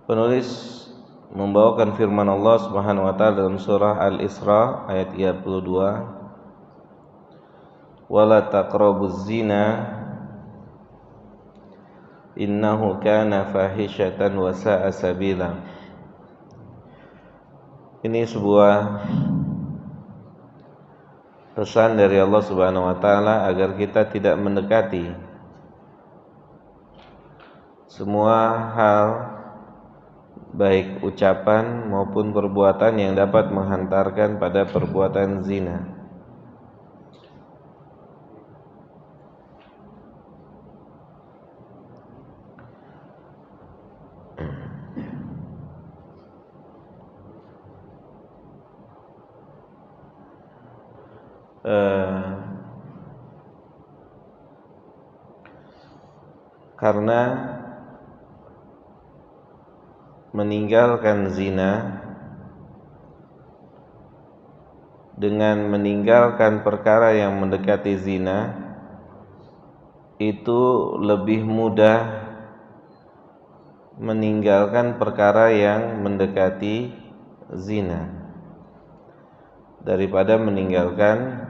penulis membawakan firman Allah Subhanahu wa taala dalam surah Al-Isra ayat 32, wala taqrabuz zina innahu kana fahishatan wa sa'a sabila. Ini sebuah pesan dari Allah Subhanahu wa taala agar kita tidak mendekati semua hal, baik ucapan maupun perbuatan yang dapat menghantarkan pada perbuatan zina. Karena meninggalkan zina dengan meninggalkan perkara yang mendekati zina itu lebih mudah meninggalkan perkara yang mendekati zina daripada meninggalkan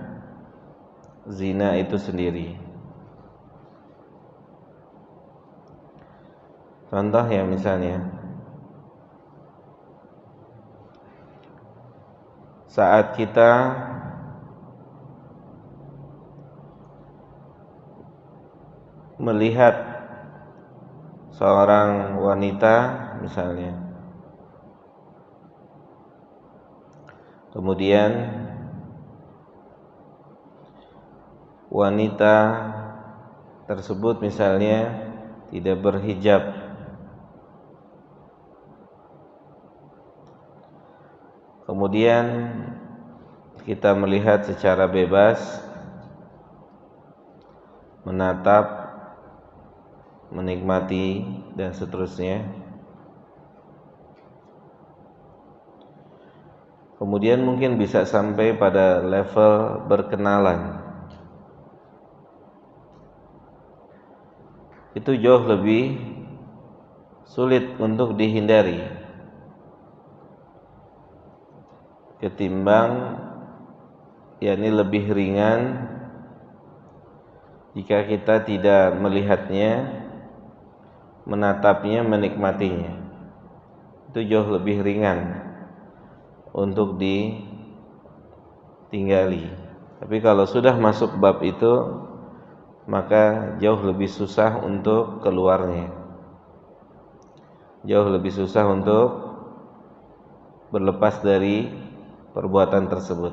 zina itu sendiri. Contoh ya, misalnya saat kita melihat seorang wanita misalnya, kemudian wanita tersebut misalnya tidak berhijab, kemudian kita melihat secara bebas, menatap, menikmati dan seterusnya. Kemudian mungkin bisa sampai pada level berkenalan. Itu jauh lebih sulit untuk dihindari ketimbang, yakni lebih ringan jika kita tidak melihatnya, menatapnya, menikmatinya. Itu jauh lebih ringan untuk ditinggali. Tapi kalau sudah masuk bab itu, maka jauh lebih susah untuk keluarnya, jauh lebih susah untuk berlepas dari perbuatan tersebut.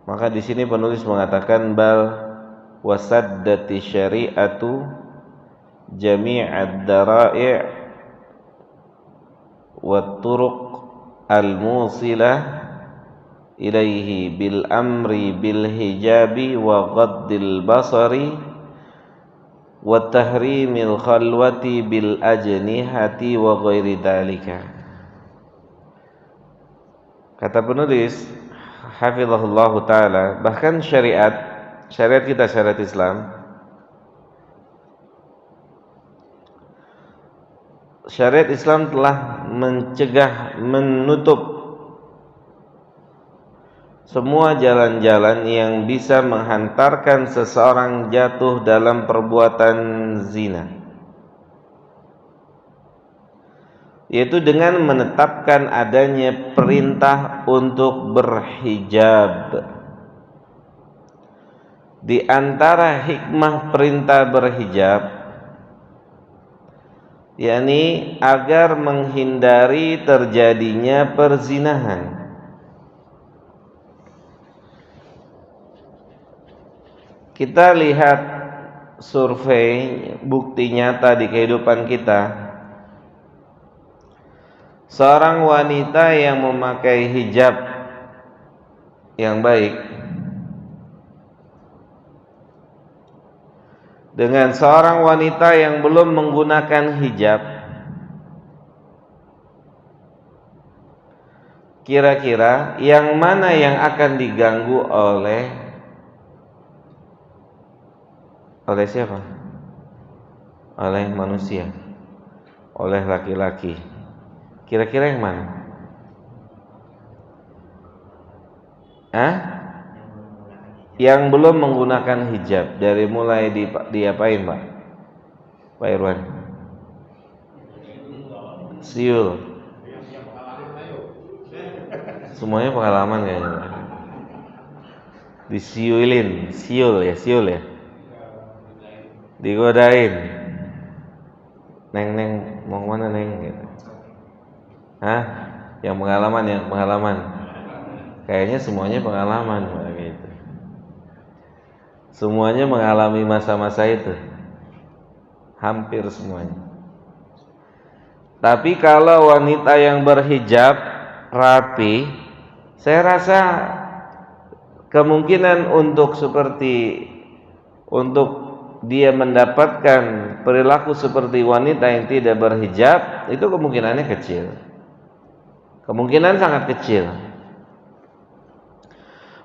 Maka di sini penulis mengatakan bal wasaddati syari'atu jami'ad dara'i' wat turuq al-musilah ilaihi bil amri bil hijabi wa ghaddil basari wa tahrimil khalwati bil ajnihati wa ghairi dzalika. Kata penulis hafizahullahu taala, bahkan syariat kita, syariat Islam, syariat Islam telah mencegah, menutup semua jalan-jalan yang bisa menghantarkan seseorang jatuh dalam perbuatan zina, yaitu dengan menetapkan adanya perintah untuk berhijab. Di antara hikmah perintah berhijab, yakni agar menghindari terjadinya perzinahan. kita lihat survei bukti nyata di kehidupan kita, seorang wanita yang memakai hijab yang baik dengan seorang wanita yang belum menggunakan hijab, kira-kira yang mana yang akan diganggu oleh siapa? Oleh manusia, oleh laki-laki. Kira-kira yang mana? Yang belum menggunakan hijab, dari mulai diapain, Pak? Pak Irwan? Siul. Semuanya pengalaman kayaknya. Disiulin, siul ya. Digodain. Neng mau mana neng gitu. Yang pengalaman. Kayaknya semuanya pengalaman gitu. Semuanya mengalami masa-masa itu. Hampir semuanya. Tapi kalau wanita yang berhijab rapi, saya rasa kemungkinan untuk dia mendapatkan perilaku seperti wanita yang tidak berhijab itu kemungkinannya kecil. Kemungkinan sangat kecil.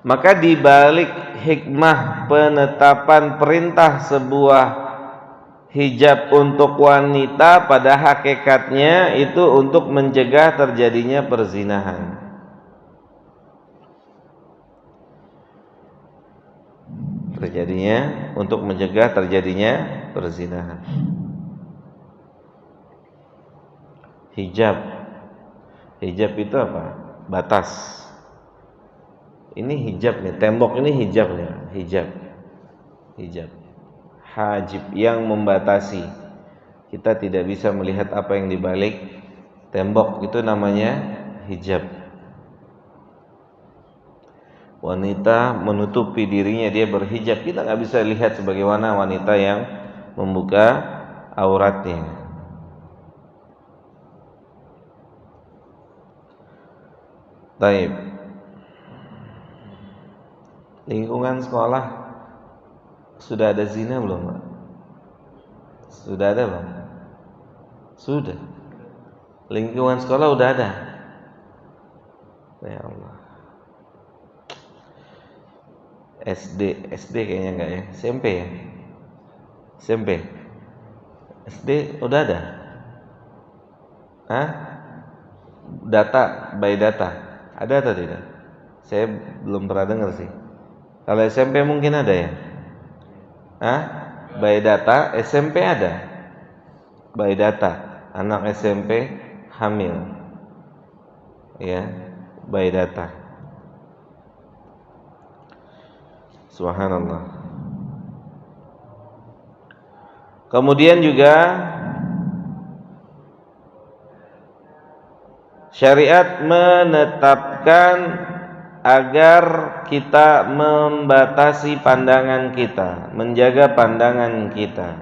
Maka di balik hikmah penetapan perintah sebuah hijab untuk wanita, pada hakikatnya itu untuk mencegah terjadinya perzinahan. Untuk mencegah terjadinya perzinahan. Hijab itu apa? Batas. Ini hijab nih, tembok ini hijab nih, hijab. Hajib yang membatasi. Kita tidak bisa melihat apa yang dibalik tembok, itu namanya hijab. Wanita menutupi dirinya, dia berhijab, kita nggak bisa lihat sebagaimana wanita yang membuka auratnya. Baik. Lingkungan sekolah sudah ada zina belum, Pak? Sudah ada, Pak? Sudah. Lingkungan sekolah udah ada. Ya Allah. SD kayaknya enggak ya? SMP ya? SMP. SD udah ada? By data. Ada atau tidak? Saya belum pernah dengar sih. Kalau SMP mungkin ada ya? By data SMP ada. By data, anak SMP hamil. Ya, by data. Subhanallah. Kemudian juga syariat menetapkan agar kita membatasi pandangan kita, menjaga pandangan kita.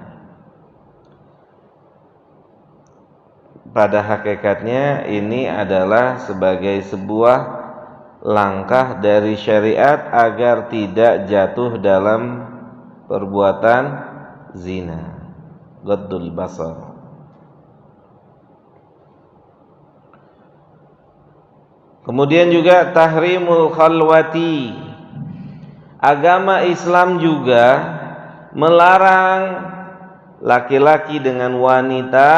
Pada hakikatnya ini adalah sebagai sebuah langkah dari syariat agar tidak jatuh dalam perbuatan zina, ghaddul basar. Kemudian juga tahrimul khalwati. Agama Islam juga melarang laki-laki dengan wanita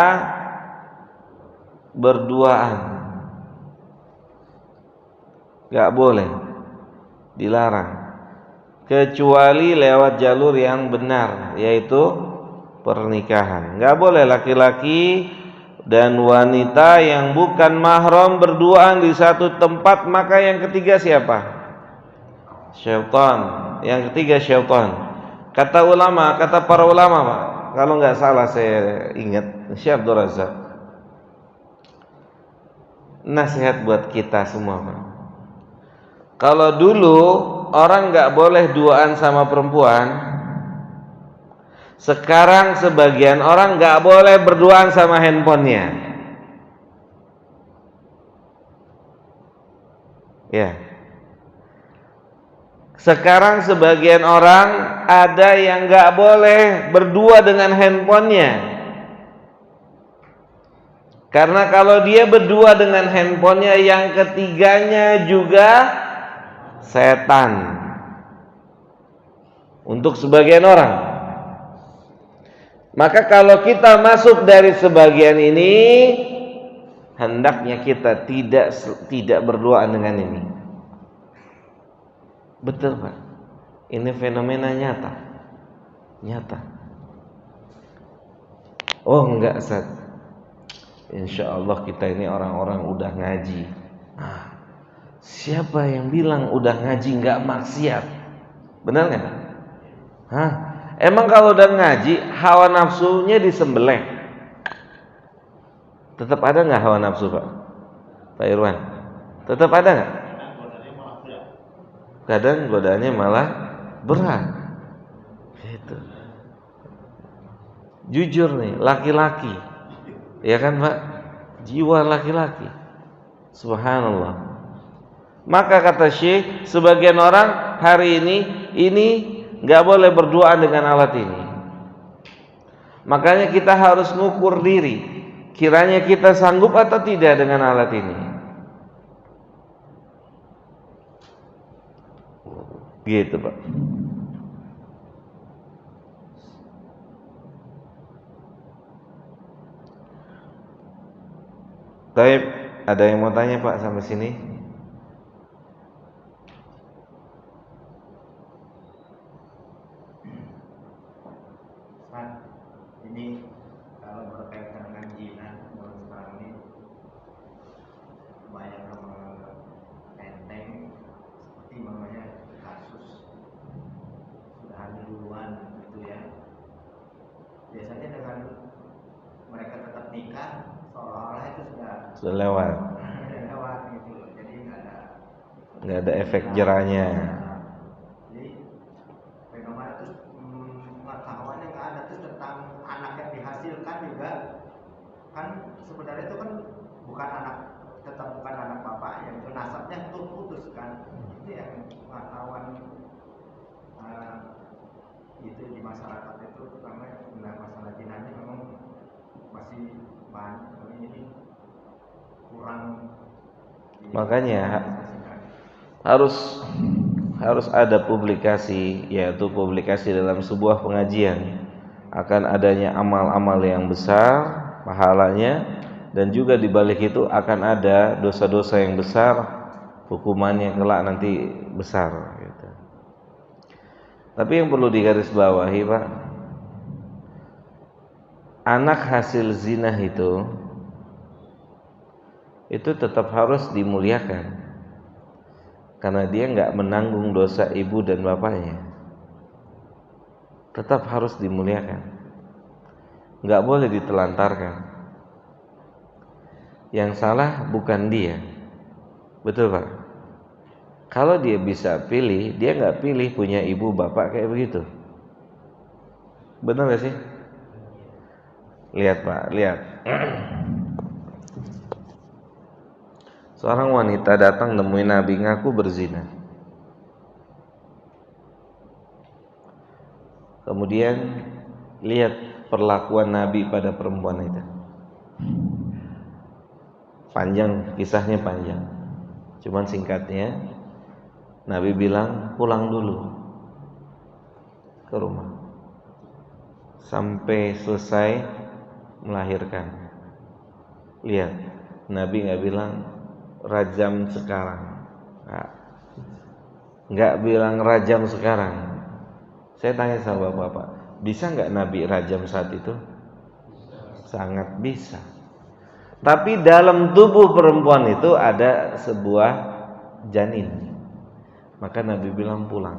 berduaan. Gak boleh, dilarang, kecuali lewat jalur yang benar, yaitu pernikahan. Gak boleh laki-laki dan wanita yang bukan mahram berduaan di satu tempat. Maka yang ketiga siapa? Syaitan. Yang ketiga syaitan. Kata para ulama, Pak, kalau nggak salah saya ingat, Syekh Abdul Razak, nasihat buat kita semua, Pak. Kalau dulu orang nggak boleh duaan sama perempuan, Sekarang sebagian orang nggak boleh berduaan sama handphonenya. Ya. Sekarang sebagian orang ada yang nggak boleh berdua dengan handphonenya. Karena kalau dia berdua dengan handphonenya, yang ketiganya juga setan. Untuk sebagian orang. Maka kalau kita masuk dari sebagian ini, hendaknya kita tidak berduaan dengan ini. Betul Pak. Ini fenomena nyata. Oh enggak Ustaz. Insya Allah kita ini orang-orang udah ngaji. Siapa yang bilang udah ngaji nggak maksiat? Benar nggak? Emang kalau udah ngaji hawa nafsunya disembelih? Tetap ada nggak hawa nafsu Pak Irwan? Tetap ada nggak? Kadang godaannya malah berat. Gitu. Jujur nih, laki-laki, ya kan Pak? Jiwa laki-laki. Subhanallah. Maka kata Syekh, sebagian orang hari ini nggak boleh berduaan dengan alat ini. Makanya kita harus ngukur diri, kiranya kita sanggup atau tidak dengan alat ini. Gitu Pak. Baik, ada yang mau tanya Pak sampai sini? Ini kalau berkaitan dengan zina sekarang ini banyak enteng seperti namanya kasus sudah hamil duluan gitu ya. Biasanya dengan mereka tetap nikah seolah-olah itu sudah lewat gitu, jadi nggak ada efek jerahnya. Jadi fenomena itu pengetahuan yang ada itu tentang anak yang dihasilkan juga kan sebenarnya itu kan tetap bukan anak bapaknya, itu nasabnya itu putus kan. Itu yang pengetahuan itu di masyarakat itu, terutama masalah jinanya memang masih banyak, ini kurang. Makanya harus ada publikasi, yaitu publikasi dalam sebuah pengajian akan adanya amal-amal yang besar pahalanya, dan juga di balik itu akan ada dosa-dosa yang besar, hukumannya kelak nanti besar gitu. Tapi yang perlu digarisbawahi Pak, anak hasil zina itu tetap harus dimuliakan, karena dia nggak menanggung dosa ibu dan bapaknya. Tetap harus dimuliakan, nggak boleh ditelantarkan. Yang salah bukan dia, betul Pak? Kalau dia bisa pilih, dia nggak pilih punya ibu bapak kayak begitu. Benar nggak sih? Lihat Pak, lihat. Seorang wanita datang nemuin Nabi ngaku berzina. Kemudian lihat perlakuan Nabi pada perempuan itu. Panjang, kisahnya panjang. Cuman singkatnya, Nabi bilang pulang dulu ke rumah sampai selesai melahirkan. Lihat, Nabi nggak bilang rajam sekarang, nggak bilang rajam sekarang. Saya tanya sama bapak-bapak, bisa nggak Nabi rajam saat itu? Sangat bisa. Tapi dalam tubuh perempuan itu ada sebuah janin. Maka Nabi bilang pulang.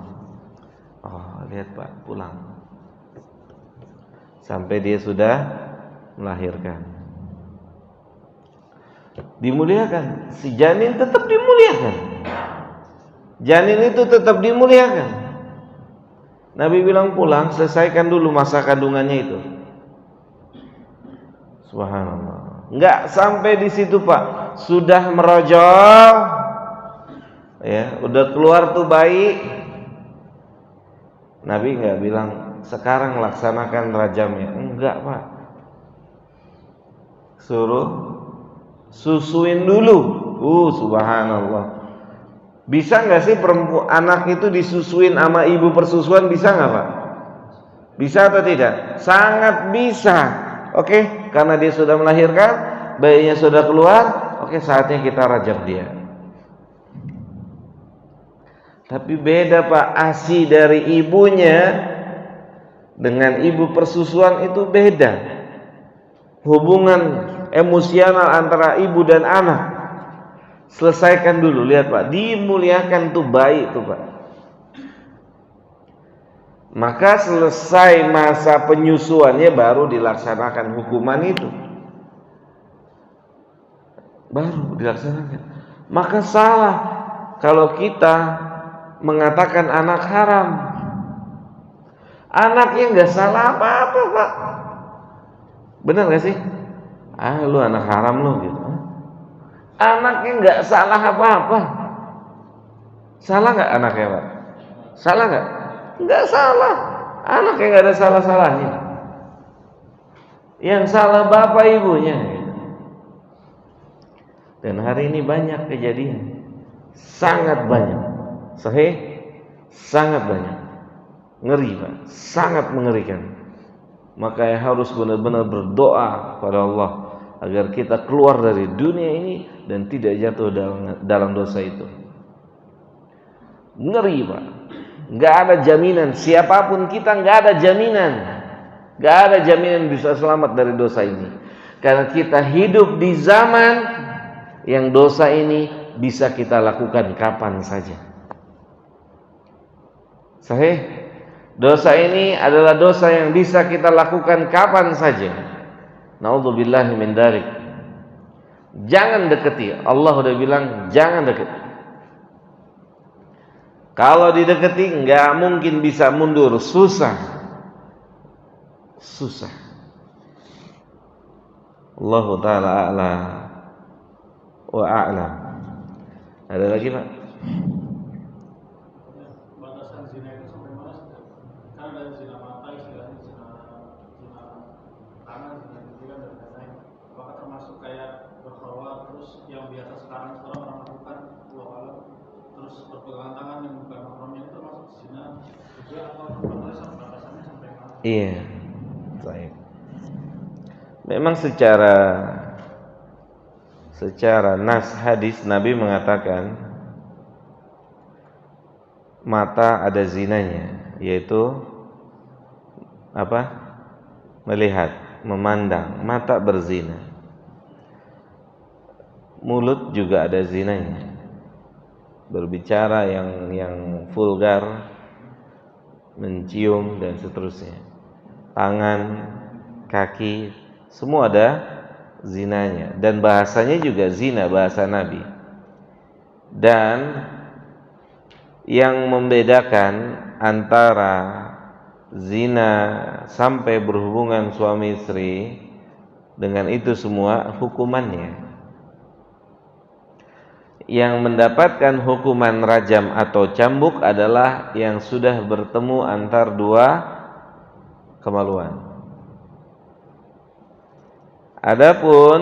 Oh lihat Pak, pulang sampai dia sudah melahirkan. Dimuliakan, si janin tetap dimuliakan. Janin itu tetap dimuliakan. Nabi bilang pulang, selesaikan dulu masa kandungannya itu. Subhanallah. Enggak sampai di situ, Pak. Sudah merojol, ya, udah keluar tuh bayi. Nabi enggak bilang sekarang laksanakan rajamnya. Enggak, Pak. Suruh susuin dulu. Subhanallah. Bisa nggak sih perempuan anak itu disusuin sama ibu persusuan, bisa nggak, Pak? Bisa atau tidak? Sangat bisa. Oke, karena dia sudah melahirkan, bayinya sudah keluar, oke, saatnya kita rajam dia. Tapi beda, Pak, ASI dari ibunya dengan ibu persusuan itu beda. Hubungan emosional antara ibu dan anak. Selesaikan dulu, lihat, Pak, dimuliakan tuh bayi tuh, Pak. Maka selesai masa penyusuannya baru dilaksanakan hukuman itu. Baru dilaksanakan. Maka salah kalau kita mengatakan anak haram. Anaknya nggak salah apa-apa, Pak. Benar nggak sih? Lu anak haram lu gitu. Anaknya nggak salah apa-apa. Salah nggak anaknya, Pak? Salah nggak? Nggak salah. Anaknya nggak ada salah-salahnya. Yang salah bapak ibunya. Dan hari ini banyak kejadian, sangat banyak. Sahih, sangat banyak. Ngeri, Pak, sangat mengerikan. Maka harus benar-benar berdoa pada Allah agar kita keluar dari dunia ini dan tidak jatuh dalam dosa itu. Ngeri, Pak. Nggak ada jaminan, siapapun kita nggak ada jaminan, nggak ada jaminan bisa selamat dari dosa ini. Karena kita hidup di zaman yang dosa ini bisa kita lakukan kapan saja. Sahih? Dosa ini adalah dosa yang bisa kita lakukan kapan saja. Na'udzubillahi min dzalik. Jangan deketi. Allah udah bilang jangan deketi. Kalau dideketi nggak mungkin bisa mundur, susah. Susah. Allah taala a'la wa a'lam. Ada lagi, Pak? Batasan zina itu sampai mana? Kan ada zina mata, istilahnya zina tangan, zina pikiran dan lain-lain. Apakah termasuk kayak berkhawat, terus yang biasa sekarang orang lakukan, terus berpegangan tangan yang bukan mahramnya itu termasuk zina juga, atau batasannya sampai mana? Iya, baik. Memang secara nas hadis Nabi mengatakan mata ada zinanya, yaitu apa? Melihat, memandang, mata berzina. Mulut juga ada zinanya, berbicara yang vulgar, mencium dan seterusnya. Tangan, kaki, semua ada zinanya, dan bahasanya juga zina, bahasa Nabi. Dan yang membedakan antara zina sampai berhubungan suami istri dengan itu semua hukumannya. Yang mendapatkan hukuman rajam atau cambuk adalah yang sudah bertemu antar dua kemaluan. Adapun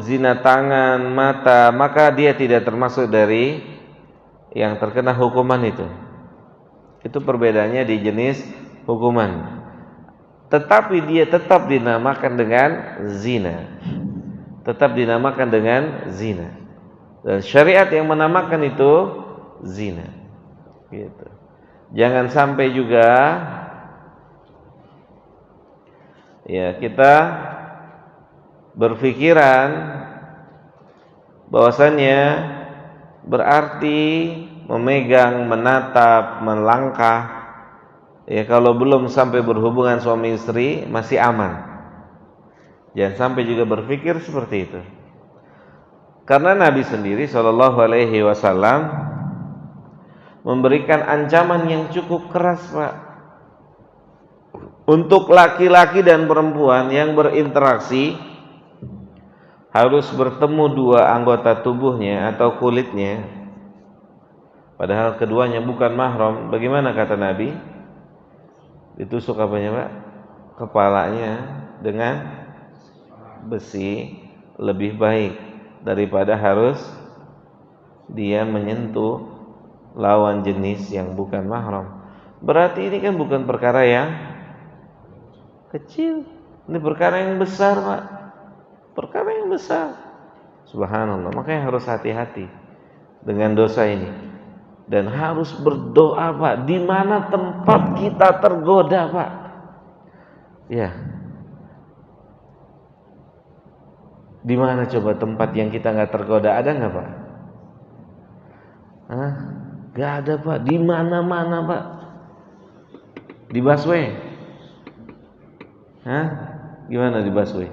zina tangan, mata, maka dia tidak termasuk dari yang terkena hukuman itu. Itu perbedaannya di jenis hukuman. Tetapi dia tetap dinamakan dengan zina. Tetap dinamakan dengan zina. Dan syariat yang menamakan itu zina. Gitu. Jangan sampai juga ya kita berpikiran bahwasannya berarti memegang, menatap, melangkah, ya kalau belum sampai berhubungan suami istri masih aman. Jangan sampai juga berpikir seperti itu. Karena Nabi sendiri Shallallahu Alaihi Wasallam memberikan ancaman yang cukup keras, Pak. Untuk laki-laki dan perempuan yang berinteraksi harus bertemu dua anggota tubuhnya atau kulitnya, padahal keduanya bukan mahram. Bagaimana kata Nabi? Ditusuk apanya, Pak? Kepalanya dengan besi lebih baik daripada harus dia menyentuh lawan jenis yang bukan mahram. Berarti ini kan bukan perkara yang kecil, ini perkara yang besar, Pak. Perkara yang besar. Subhanallah. Makanya harus hati-hati dengan dosa ini. Dan harus berdoa, Pak. Di mana tempat kita tergoda, Pak? Ya. Di mana coba tempat yang kita nggak tergoda? Ada nggak, Pak? Hah? Nggak ada, Pak. Di mana-mana, Pak. Di busway. Hah? Gimana di busway?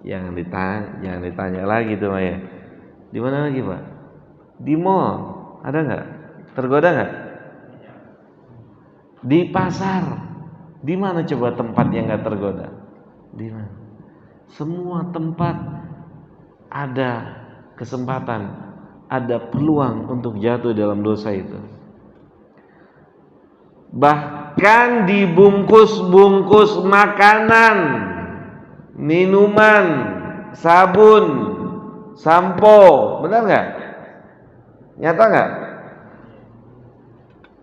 Jangan ditanya lagi tuh, Maya. Di mana lagi, Pak? Di mall. Ada nggak? Tergoda nggak? Di pasar. Di mana coba tempat yang nggak tergoda? Di mana? Semua tempat ada kesempatan, ada peluang untuk jatuh dalam dosa itu. Bahkan dibungkus-bungkus makanan, minuman, sabun, sampo, benar nggak? Nyata nggak?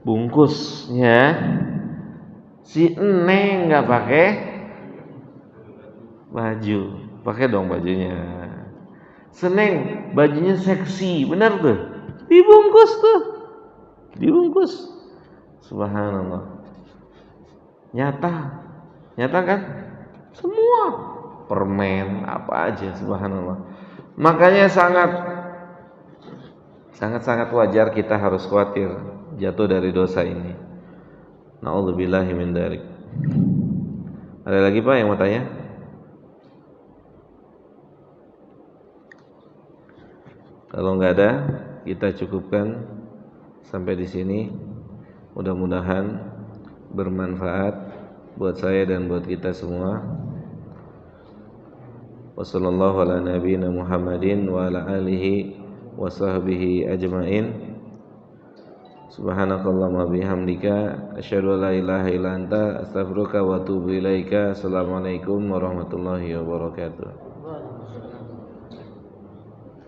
Bungkusnya si Neng nggak pakai baju, pakai dong bajunya. Seneng bajunya seksi, benar tuh? Dibungkus tuh, dibungkus. Subhanallah. Nyata kan? Semua permen apa aja, subhanallah. Makanya sangat wajar kita harus khawatir jatuh dari dosa ini. Na'udzubillahi min dzalik. Ada lagi, Pak, yang mau tanya? Kalau nggak ada, kita cukupkan sampai di sini. Mudah-mudahan bermanfaat buat saya dan buat kita semua. Wassallallahu ala nabiyyina Muhammadin wa ala alihi wa sahbihi ajmain. Subhanakallahumma bihamdika asyhadu an la ilaha illa anta astaghfiruka wa atubu ilaika. Assalamualaikum warahmatullahi wabarakatuh.